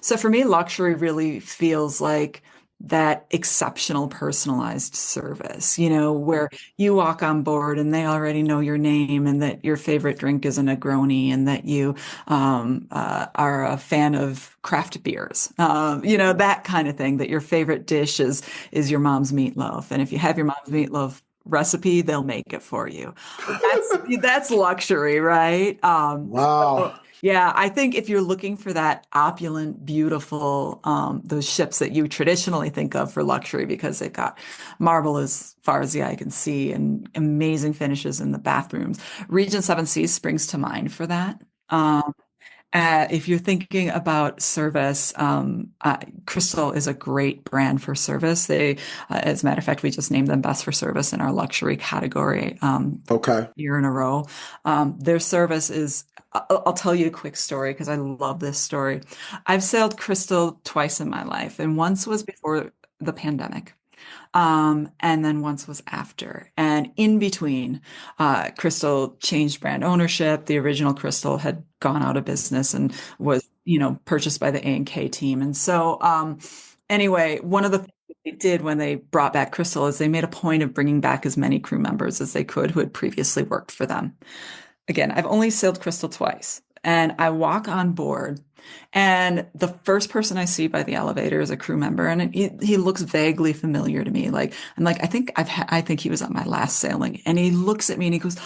So for me, luxury really feels like that exceptional personalized service, where you walk on board and they already know your name and that your favorite drink is a Negroni and that you are a fan of craft beers, that kind of thing, that your favorite dish is your mom's meatloaf. And if you have your mom's meatloaf recipe, they'll make it for you. That's luxury, right? So, Wow. yeah, I think if you're looking for that opulent, beautiful, those ships that you traditionally think of for luxury because they've got marble as far as the eye can see and amazing finishes in the bathrooms, Regent Seven Seas springs to mind for that. If you're thinking about service, Crystal is a great brand for service. As a matter of fact, we just named them best for service in our luxury category, Okay. year in a row. Their service is, I'll tell you a quick story because I love this story. I've sailed Crystal twice in my life, and once was before the pandemic. And then once was after. And in between, Crystal changed brand ownership. The original Crystal had gone out of business and was, purchased by the A&K team. And so, anyway, one of the things that they did when they brought back Crystal is they made a point of bringing back as many crew members as they could who had previously worked for them. Again, I've only sailed Crystal twice, and I walk on board, and the first person I see by the elevator is a crew member, and he looks vaguely familiar to me. Like I'm like, I think he was at my last sailing, and he looks at me and he goes,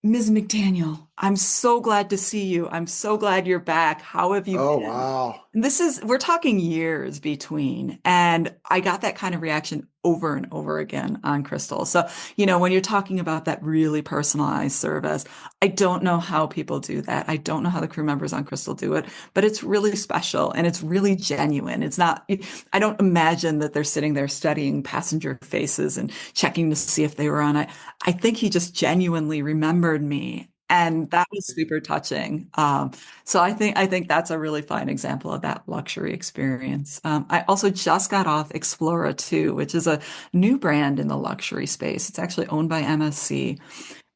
"Ms. McDaniel, I'm so glad to see you. I'm so glad you're back. How have you Oh, been?" wow. And we're talking years between. And I got that kind of reaction over and over again on Crystal. So, when you're talking about that really personalized service, I don't know how people do that. I don't know how the crew members on Crystal do it, but it's really special and it's really genuine. It's not, I don't imagine that they're sitting there studying passenger faces and checking to see if they were on it. I think he just genuinely remembered me. And that was super touching. So I think that's a really fine example of that luxury experience. I also just got off Explora 2, which is a new brand in the luxury space. It's actually owned by MSC.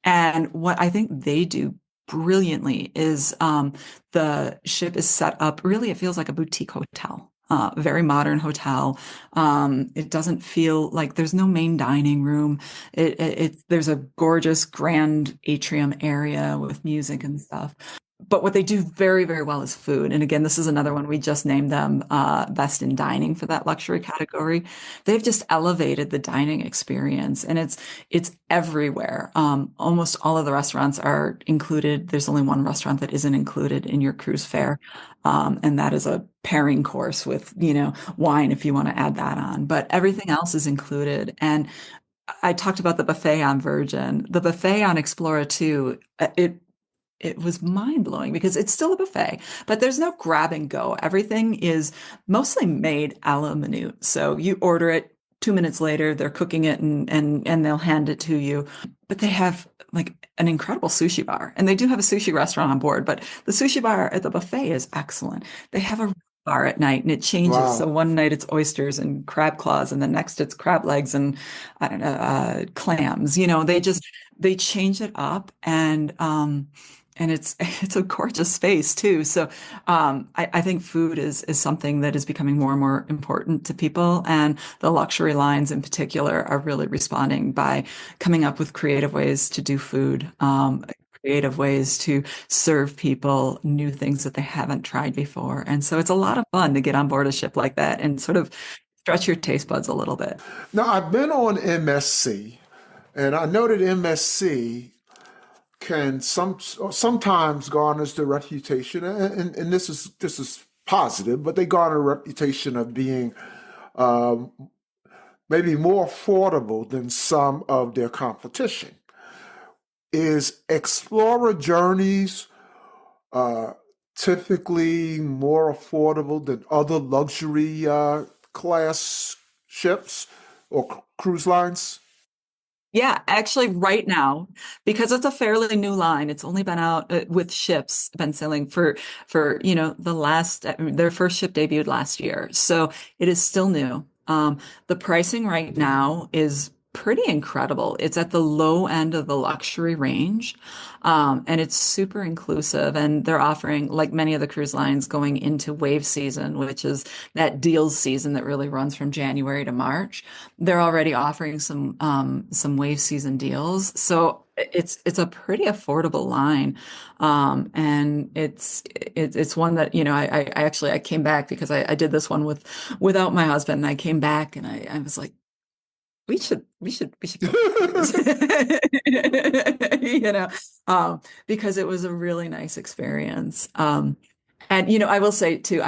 And what I think they do brilliantly is the ship is set up, really, it feels like a boutique hotel. Very modern hotel. It doesn't feel like there's no main dining room. There's a gorgeous grand atrium area with music and stuff. But what they do very, very well is food. And again, this is another one we just named them best in dining for that luxury category. They've just elevated the dining experience, and it's everywhere. Almost all of the restaurants are included. There's only one restaurant that isn't included in your cruise fare, and that is a pairing course with wine if you want to add that on. But everything else is included. And I talked about the buffet on Virgin. The buffet on Explora 2, it was mind blowing because it's still a buffet, but there's no grab and go. Everything is mostly made a la minute. So you order it 2 minutes later, they're cooking it and they'll hand it to you. But they have like an incredible sushi bar, and they do have a sushi restaurant on board, but the sushi bar at the buffet is excellent. They have a bar at night and it changes. So Wow. one night it's oysters and crab claws, and the next it's crab legs and I don't know, clams. They change it up, and it's a gorgeous space too. So I think food is something that is becoming more and more important to people, and the luxury lines in particular are really responding by coming up with creative ways to do food, creative ways to serve people new things that they haven't tried before. And so it's a lot of fun to get on board a ship like that and sort of stretch your taste buds a little bit. Now, I've been on MSC, and I know that MSC can sometimes garners the reputation, and this is positive, but they garner a reputation of being maybe more affordable than some of their competition. Is Explorer Journeys uh, typically more affordable than other luxury class ships or cruise lines? Yeah, actually, right now, because it's a fairly new line, it's only been out with ships, been sailing for the last, I mean, their first ship debuted last year. So it is still new. The pricing right now is pretty incredible. It's at the low end of the luxury range. And it's super inclusive. And they're offering, like many of the cruise lines, going into wave season, which is that deals season that really runs from January to March. They're already offering some wave season deals. So it's a pretty affordable line. And it's one that, I came back because I did this one without my husband, and I came back and I was like, we should go cruise. you know, because it was a really nice experience. And I will say too,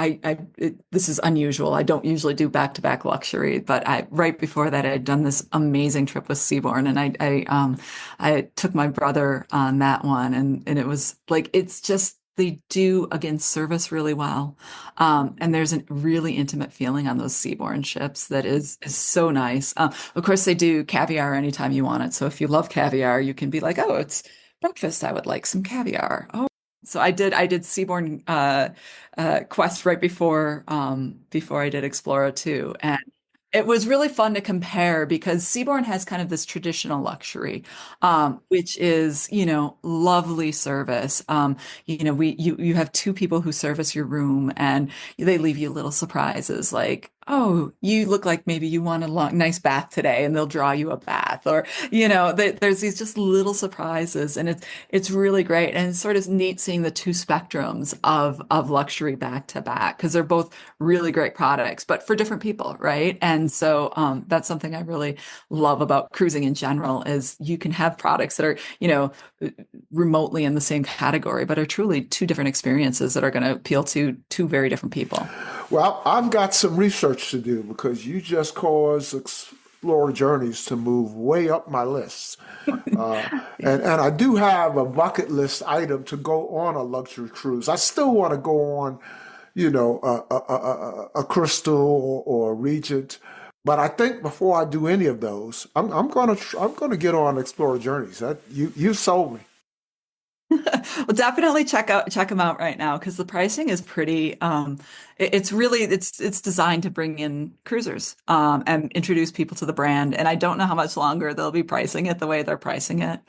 this is unusual. I don't usually do back-to-back luxury, but right before that, I had done this amazing trip with Seabourn, and I took my brother on that one, and it was like it's just They do, again, service really well. And there's a really intimate feeling on those seaborne ships that is so nice. Of course, they do caviar anytime you want it. So if you love caviar, you can be like, oh, it's breakfast. I would like some caviar. Oh, so I did Seabourn Quest right before I did Explora 2. And it was really fun to compare because Seabourn has kind of this traditional luxury, which is, lovely service. You have two people who service your room, and they leave you little surprises like, oh, you look like maybe you want a nice bath today, and they'll draw you a bath, or there's these just little surprises, and it's really great, and it's sort of neat seeing the two spectrums of luxury back to back because they're both really great products, but for different people, right? And so that's something I really love about cruising in general is you can have products that are, remotely in the same category, but are truly two different experiences that are going to appeal to two very different people. Well, I've got some research to do because you just caused Explorer Journeys to move way up my list. And I do have a bucket list item to go on a luxury cruise. I still want to go on, a Crystal or a Regent. But I think before I do any of those, I'm gonna get on Explorer Journeys. You sold me. Well, definitely check them out right now because the pricing is pretty. It's designed to bring in cruisers and introduce people to the brand. And I don't know how much longer they'll be pricing it the way they're pricing it.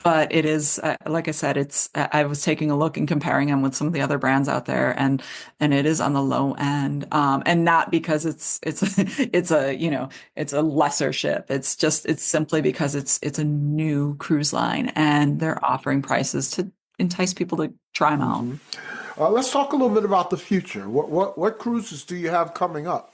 But it is, like I said, I was taking a look and comparing them with some of the other brands out there, and it is on the low end, and not because it's a lesser ship. It's simply because it's a new cruise line, and they're offering prices to entice people to try them out. Let's talk a little bit about the future. What cruises do you have coming up?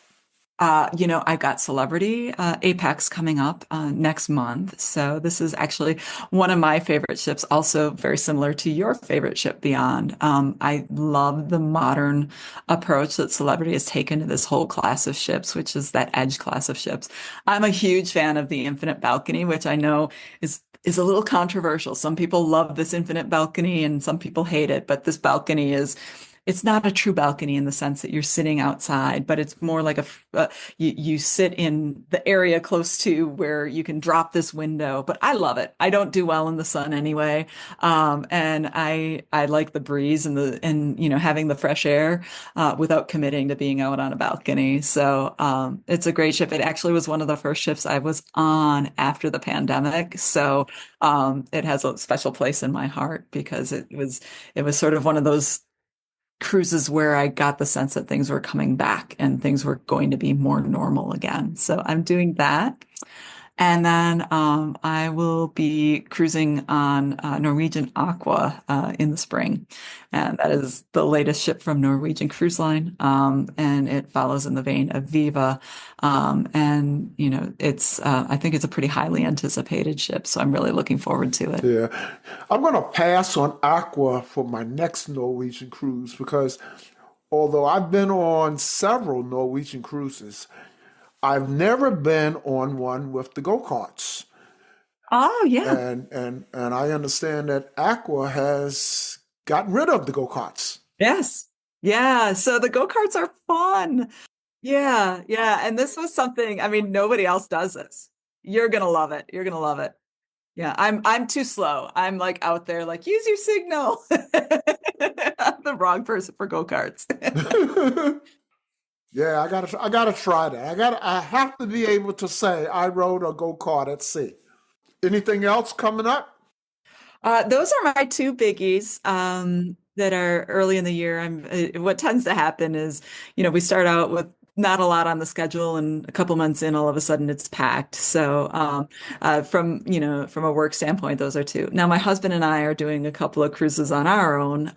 I've got Celebrity Apex coming up next month. So this is actually one of my favorite ships, also very similar to your favorite ship, Beyond. I love the modern approach that Celebrity has taken to this whole class of ships, which is that Edge class of ships. I'm a huge fan of the Infinite Balcony, which I know is a little controversial. Some people love this infinite balcony and some people hate it, but this balcony it's not a true balcony in the sense that you're sitting outside, but it's more like you sit in the area close to where you can drop this window. But I love it. I don't do well in the sun anyway, and I like the breeze and having the fresh air without committing to being out on a balcony. So it's a great ship. It actually was one of the first ships I was on after the pandemic, so it has a special place in my heart because it was sort of one of those cruises where I got the sense that things were coming back and things were going to be more normal again. So I'm doing that. And then I will be cruising on Norwegian Aqua in the spring. And that is the latest ship from Norwegian Cruise Line. And it follows in the vein of Viva. I think it's a pretty highly anticipated ship. So I'm really looking forward to it. Yeah. I'm going to pass on Aqua for my next Norwegian cruise because although I've been on several Norwegian cruises, I've never been on one with the go-karts. Oh, yeah. And I understand that Aqua has gotten rid of the go-karts. Yes. Yeah. So the go-karts are fun. Yeah. Yeah. And this was something, I mean, nobody else does this. You're gonna love it. You're gonna love it. Yeah. I'm too slow. I'm like out there, like, use your signal. I'm the wrong person for go-karts. Yeah, I gotta try that. I have to be able to say I rode a go-kart at sea. Anything else coming up? Those are my two biggies that are early in the year. What tends to happen is, we start out with not a lot on the schedule, and a couple months in, all of a sudden it's packed. So from a work standpoint, those are two. Now, my husband and I are doing a couple of cruises on our own,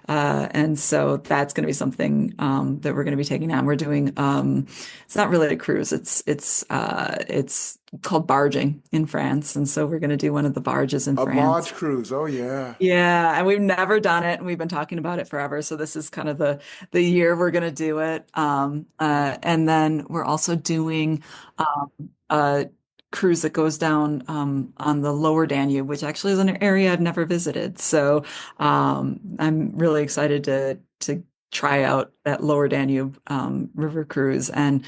and so that's going to be something that we're going to be taking on. We're doing it's not really a cruise. It's called barging in France, and so we're going to do one of the barges in France. A barge cruise. Oh yeah. Yeah, and we've never done it, and we've been talking about it forever. So this is kind of the year we're going to do it. And then we're also doing a cruise that goes down on the lower Danube, which actually is an area I've never visited. So I'm really excited to try out that lower Danube river cruise and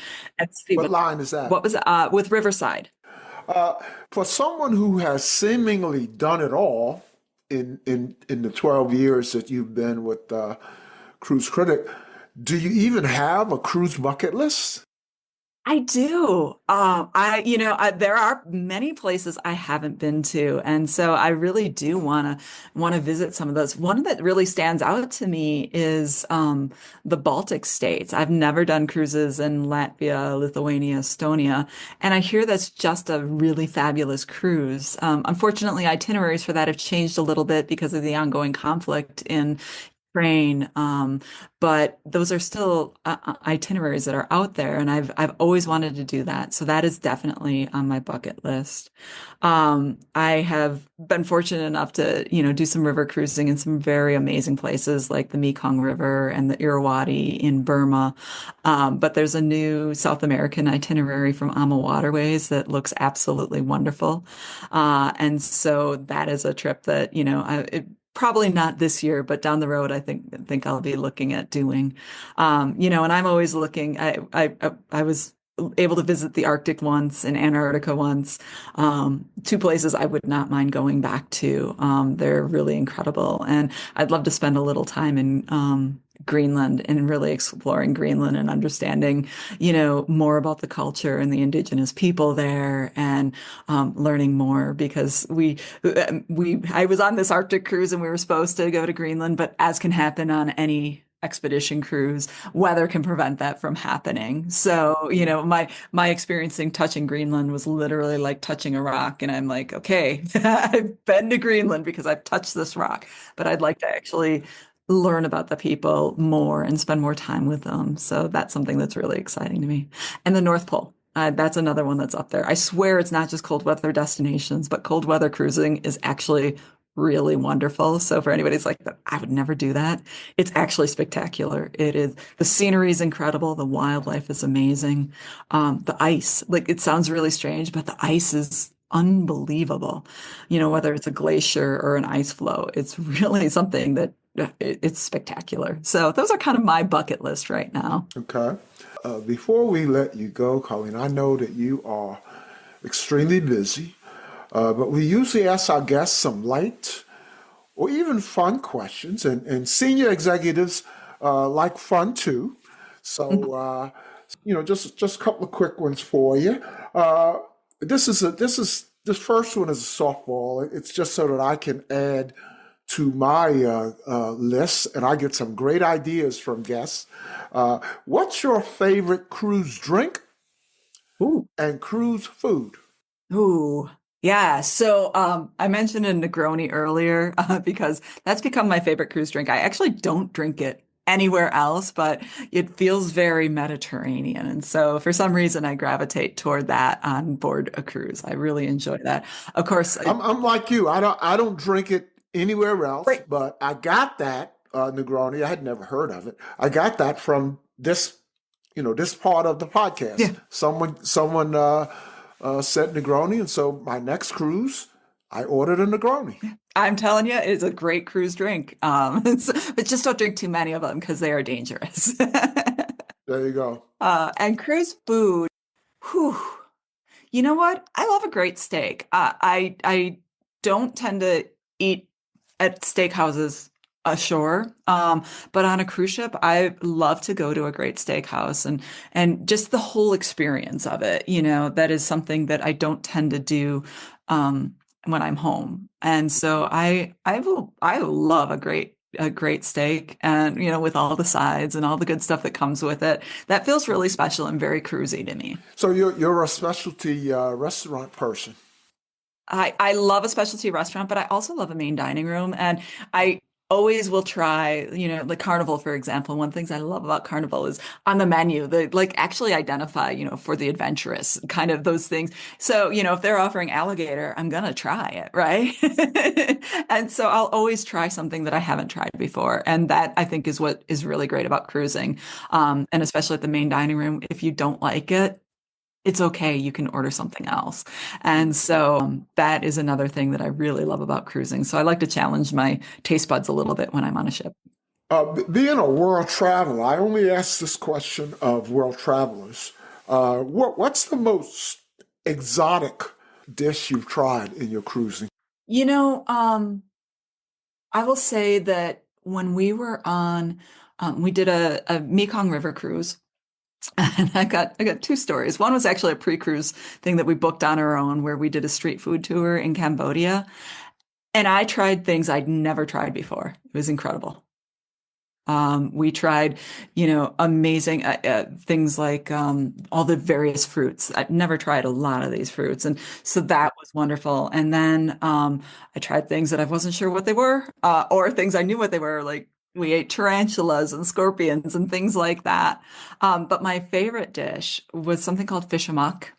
see What line is that? what was with Riverside. Uh, for someone who has seemingly done it all in the 12 years that you've been with Cruise Critic, do you even have a cruise bucket list? I do. There are many places I haven't been to, and so I really do want to visit some of those. One that really stands out to me is the Baltic states. I've never done cruises in Latvia, Lithuania, Estonia, and I hear that's just a really fabulous cruise. Unfortunately, itineraries for that have changed a little bit because of the ongoing conflict in Ukraine. But those are still itineraries that are out there, and I've always wanted to do that. So that is definitely on my bucket list. I have been fortunate enough to, do some river cruising in some very amazing places like the Mekong River and the Irrawaddy in Burma. But there's a new South American itinerary from AMA Waterways that looks absolutely wonderful. And so that is a trip that, probably not this year, but down the road, I think I'll be looking at doing. And I'm always looking. I was able to visit the Arctic once and Antarctica once. Two places I would not mind going back to. They're really incredible, and I'd love to spend a little time in Greenland and really exploring Greenland and understanding, more about the culture and the indigenous people there and learning more because I was on this Arctic cruise and we were supposed to go to Greenland, but as can happen on any expedition cruise, weather can prevent that from happening. So, my experiencing touching Greenland was literally like touching a rock. And I'm like, okay, I've been to Greenland because I've touched this rock, but I'd like to actually learn about the people more and spend more time with them. So that's something that's really exciting to me. And the North Pole. That's another one that's up there. I swear it's not just cold weather destinations, but cold weather cruising is actually really wonderful. So for anybody who's like, I would never do that. It's actually spectacular. It is. The scenery is incredible. The wildlife is amazing. The ice, like it sounds really strange, but the ice is unbelievable. Whether it's a glacier or an ice flow, it's really something that it's spectacular. So those are kind of my bucket list right now. Okay. Before we let you go, Colleen, I know that you are extremely busy, but we usually ask our guests some light or even fun questions, and senior executives like fun too. So, just a couple of quick ones for you. This first one is a softball. It's just so that I can add to my list, and I get some great ideas from guests. What's your favorite cruise drink Ooh. and cruise food? Ooh. Yeah. So I mentioned a Negroni earlier because that's become my favorite cruise drink. I actually don't drink it anywhere else, but it feels very Mediterranean. And so for some reason, I gravitate toward that on board a cruise. I really enjoy that. Of course, I'm like you. I don't drink it anywhere else, right. but I got that Negroni. I had never heard of it. I got that from this part of the podcast. Yeah. Someone said Negroni, and so my next cruise, I ordered a Negroni. I'm telling you, it's a great cruise drink. But just don't drink too many of them because they are dangerous. There you go. And cruise food, whew. You know what? I love a great steak. I don't tend to eat at steakhouses ashore, but on a cruise ship, I love to go to a great steakhouse and just the whole experience of it. That is something that I don't tend to do when I'm home, and so I love a great steak, and with all the sides and all the good stuff that comes with it. That feels really special and very cruisy to me. So you're a specialty restaurant person. I love a specialty restaurant, but I also love a main dining room. And I always will try, like Carnival, for example. One of the things I love about Carnival is on the menu, they like actually identify, for the adventurous kind of those things. So, if they're offering alligator, I'm going to try it, right? And so I'll always try something that I haven't tried before. And that I think is what is really great about cruising. And especially at the main dining room, if you don't like it, it's okay. You can order something else. And so that is another thing that I really love about cruising. So I like to challenge my taste buds a little bit when I'm on a ship. Being a world traveler, I only ask this question of world travelers. What's the most exotic dish you've tried in your cruising? You know, I will say that when we were on, we did a Mekong River cruise. And I got two stories. One was actually a pre-cruise thing that we booked on our own where we did a street food tour in Cambodia. And I tried things I'd never tried before. It was incredible. We tried, amazing things like all the various fruits. I've never tried a lot of these fruits, and so that was wonderful. And then I tried things that I wasn't sure what they were, or things I knew what they were. Like we ate tarantulas and scorpions and things like that. But my favorite dish was something called fish amok.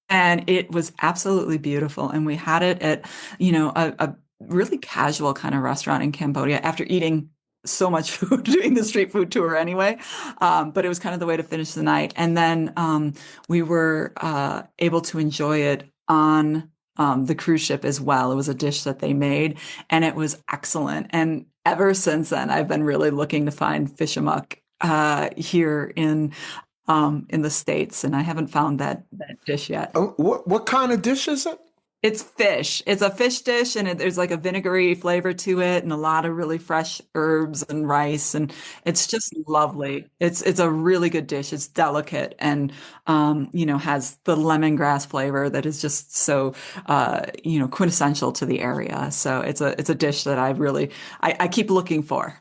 And it was absolutely beautiful. And we had it at, a really casual kind of restaurant in Cambodia after eating so much food doing the street food tour anyway. But it was kind of the way to finish the night. And then we were able to enjoy it on the cruise ship as well. It was a dish that they made and it was excellent. And ever since then, I've been really looking to find fish amok here in the States, and I haven't found that dish yet. What kind of dish is it? It's fish. It's a fish dish, and there's like a vinegary flavor to it, and a lot of really fresh herbs and rice, and it's just lovely. It's a really good dish. It's delicate, and has the lemongrass flavor that is just so quintessential to the area. So it's a dish that I keep looking for.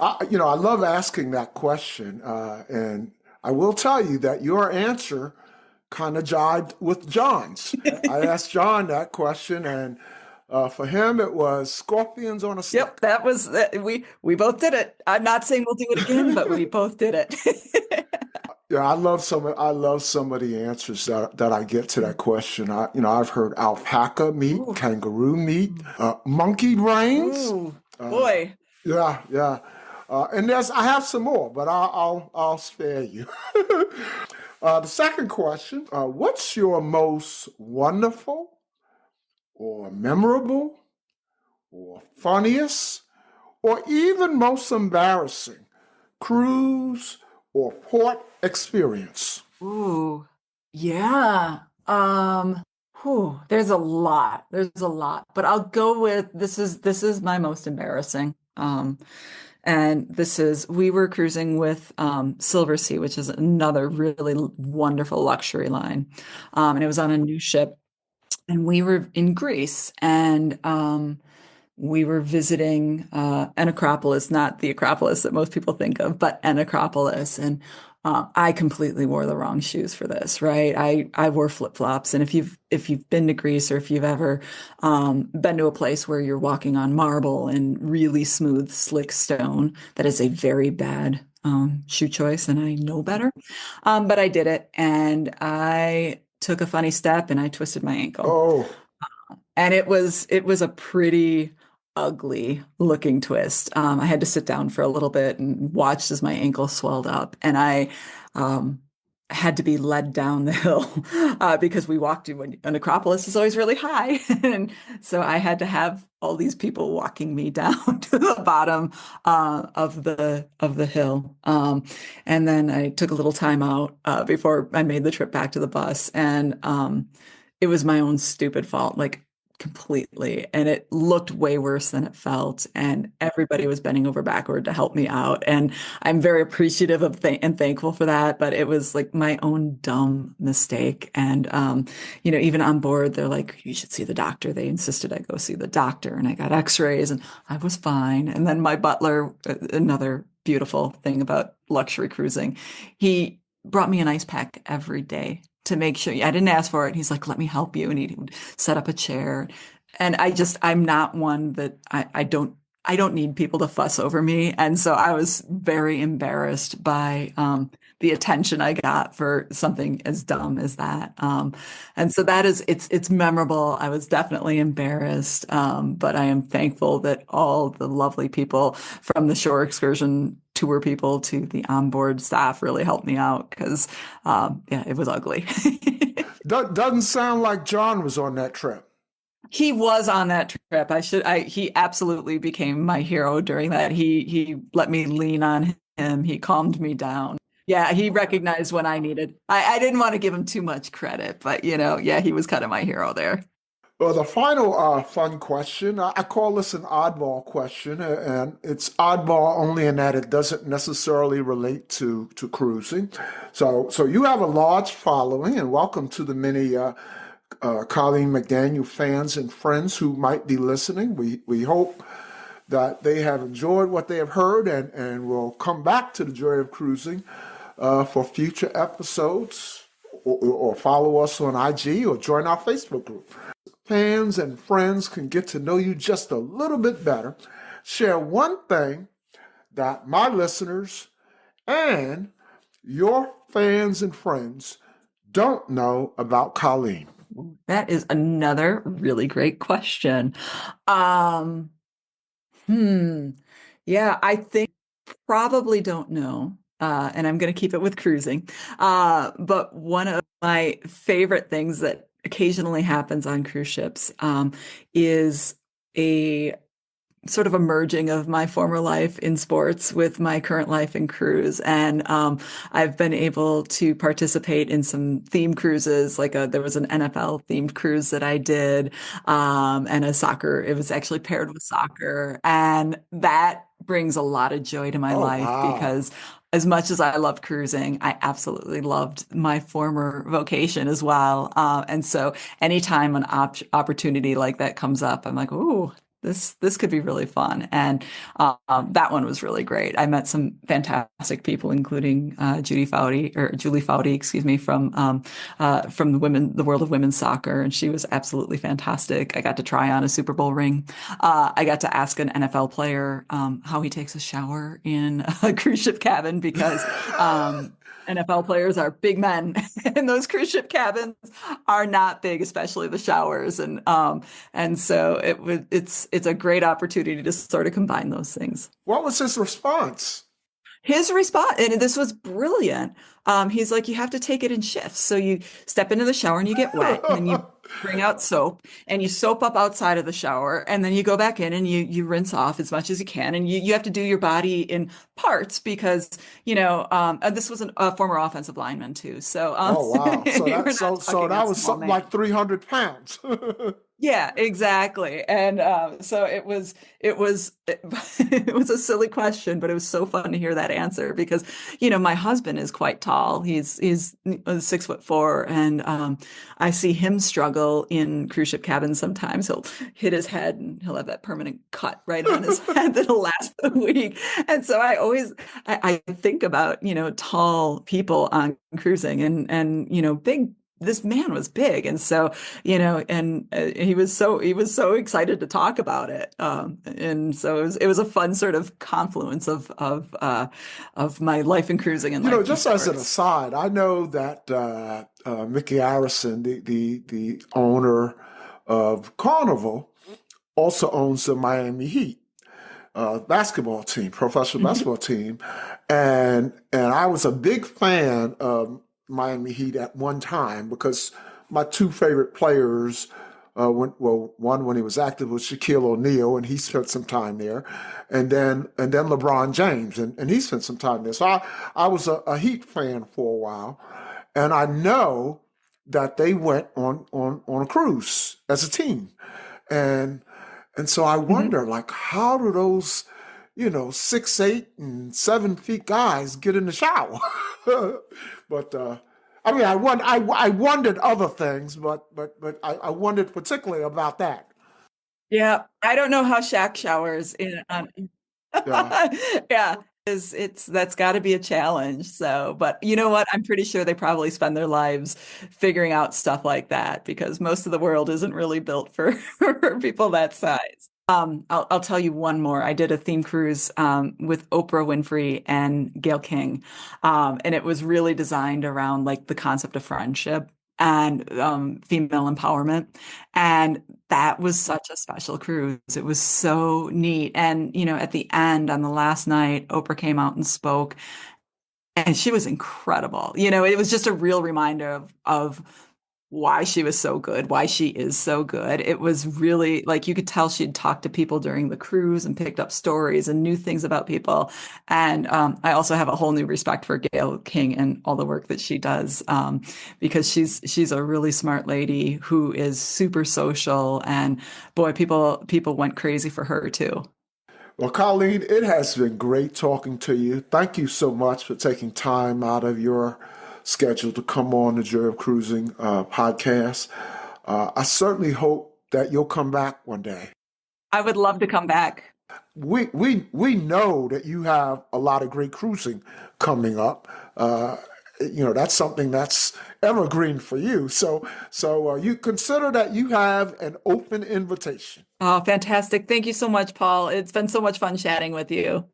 I love asking that question, and I will tell you that your answer kind of jived with John's. I asked John that question, and for him, it was scorpions on a stick. Yep, that was we both did it. I'm not saying we'll do it again, but we both did it. Yeah, I love some of the answers that I get to that question. I've heard alpaca meat, Ooh. kangaroo meat, monkey brains. Ooh, boy. Yeah. And I have some more, but I'll spare you. The second question, what's your most wonderful or memorable or funniest or even most embarrassing cruise or port experience? Ooh, yeah. There's a lot. But I'll go with this is my most embarrassing. And we were cruising with Silver Sea, which is another really wonderful luxury line. And it was on a new ship. And we were in Greece and we were visiting an Acropolis, not the Acropolis that most people think of, but an Acropolis. And I completely wore the wrong shoes for this, right? I wore flip-flops. And if you've been to Greece or if you've ever been to a place where you're walking on marble and really smooth, slick stone, that is a very bad shoe choice, and I know better. But I did it, and I took a funny step and I twisted my ankle. Oh, And it was a pretty ugly looking twist. I had to sit down for a little bit and watched as my ankle swelled up, and I had to be led down the hill because we walked when an Acropolis is always really high, and so I had to have all these people walking me down to the bottom of the hill. And then I took a little time out before I made the trip back to the bus, and it was my own stupid fault. Like completely. And it looked way worse than it felt. And everybody was bending over backward to help me out. And I'm very appreciative of and thankful for that. But it was like my own dumb mistake. And, even on board, they're like, you should see the doctor. They insisted I go see the doctor. And I got x-rays and I was fine. And then my butler, another beautiful thing about luxury cruising, he brought me an ice pack every day to make sure. I didn't ask for it. He's like, let me help you. And he would set up a chair. And I'm not one that I don't need people to fuss over me. And so I was very embarrassed by the attention I got for something as dumb as that. And so it's memorable. I was definitely embarrassed. But I am thankful that all the lovely people from the shore excursion tour people to the onboard staff really helped me out because, yeah, it was ugly. Doesn't sound like John was on that trip. He was on that trip. He absolutely became my hero during that. He let me lean on him. He calmed me down. Yeah, he recognized when I needed. I didn't want to give him too much credit, but yeah, he was kind of my hero there. Well, the final fun question, I call this an oddball question, and it's oddball only in that it doesn't necessarily relate to cruising. So you have a large following, and welcome to the many Colleen McDaniel fans and friends who might be listening. We hope that they have enjoyed what they have heard and will come back to the Joy of Cruising for future episodes, or follow us on IG or join our Facebook group. Fans and friends can get to know you just a little bit better. Share one thing that my listeners and your fans and friends don't know about Colleen. That is another really great question. Yeah, I think probably don't know. And I'm going to keep it with cruising. But one of my favorite things that occasionally happens on cruise ships is a sort of a merging of my former life in sports with my current life in cruise. And I've been able to participate in some theme cruises, there was an NFL themed cruise that I did, and it was actually paired with soccer. And that brings a lot of joy to my life Wow. because as much as I loved cruising, I absolutely loved my former vocation as well. And so anytime an opportunity like that comes up, I'm like, ooh, this could be really fun. And that one was really great. I met some fantastic people, including Julie Foudy, excuse me, from the world of women's soccer, and she was absolutely fantastic. I got to try on a Super Bowl ring. I got to ask an NFL player how he takes a shower in a cruise ship cabin because NFL players are big men, and those cruise ship cabins are not big, especially the showers. And so it's a great opportunity to sort of combine those things. What was his response? His response, and this was brilliant. He's like, you have to take it in shifts. So you step into the shower and you get wet, and then you bring out soap and you soap up outside of the shower, and then you go back in and you rinse off as much as you can. And you have to do your body in parts because, this was a former offensive lineman too. So, Oh, wow. So that was small something like 300 pounds. Yeah, exactly. And so it was a silly question, but it was so fun to hear that answer because, my husband is quite tall. He's 6'4", and I see him struggle in cruise ship cabins sometimes. He'll hit his head and he'll have that permanent cut right on his head that'll last for the week. And so I think about, tall people on cruising and this man was big. And so, he was so excited to talk about it. And so it was a fun sort of confluence of my life in cruising and just as an aside, I know that Mickey Arison, the owner of Carnival, also owns the Miami Heat basketball team, professional basketball team, and I was a big fan of Miami Heat at one time because my two favorite players, one when he was active was Shaquille O'Neal, and he spent some time there, and then LeBron James, and he spent some time there. So I was a Heat fan for a while, and I know that they went on a cruise as a team, and so I wonder, like, how do those 6'8" and 7 feet guys get in the shower? But I wondered other things, but I wondered particularly about that. Yeah, I don't know how Shaq showers in. Yeah. Yeah, that's got to be a challenge. So, but you know what? I'm pretty sure they probably spend their lives figuring out stuff like that because most of the world isn't really built for people that size. I'll tell you one more. I did a theme cruise with Oprah Winfrey and Gayle King, and it was really designed around like the concept of friendship. and female empowerment. And that was such a special cruise. It was so neat. And, at the end, on the last night, Oprah came out and spoke, and she was incredible. It was just a real reminder of why she was so good, why she is so good. It was really like you could tell she'd talked to people during the cruise and picked up stories and knew things about people. And I also have a whole new respect for Gayle King and all the work that she does, because she's a really smart lady who is super social. And boy, people went crazy for her too. Well, Colleen, it has been great talking to you. Thank you so much for taking time out of your schedule to come on the Joy of Cruising podcast. I certainly hope that you'll come back one day. I would love to come back. We know that you have a lot of great cruising coming up. That's something that's evergreen for you. So you consider that you have an open invitation. Oh, fantastic. Thank you so much, Paul. It's been so much fun chatting with you.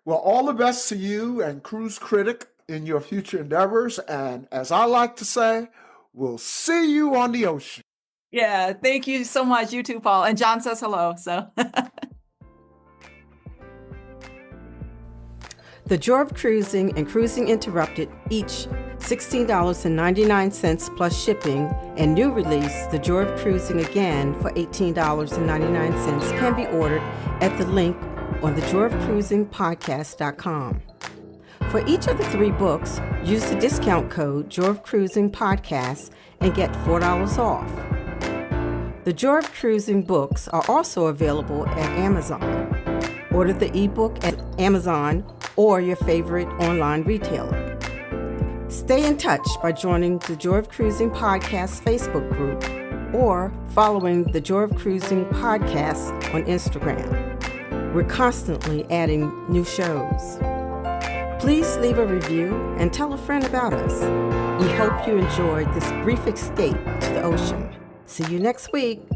Well, all the best to you and Cruise Critic in your future endeavors. And as I like to say, we'll see you on the ocean. Yeah, thank you so much. You too, Paul. And John says hello. So. The Joy of Cruising and Cruising Interrupted, each $16.99 plus shipping, and new release, The Joy of Cruising Again for $18.99 can be ordered at the link on thejoyofcruisingpodcast.com. For each of the 3 books, use the discount code Joy of Cruising Podcast and get $4 off. The Joy of Cruising books are also available at Amazon. Order the ebook at Amazon or your favorite online retailer. Stay in touch by joining the Joy of Cruising Podcast Facebook group or following the Joy of Cruising Podcast on Instagram. We're constantly adding new shows. Please leave a review and tell a friend about us. We hope you enjoyed this brief escape to the ocean. See you next week.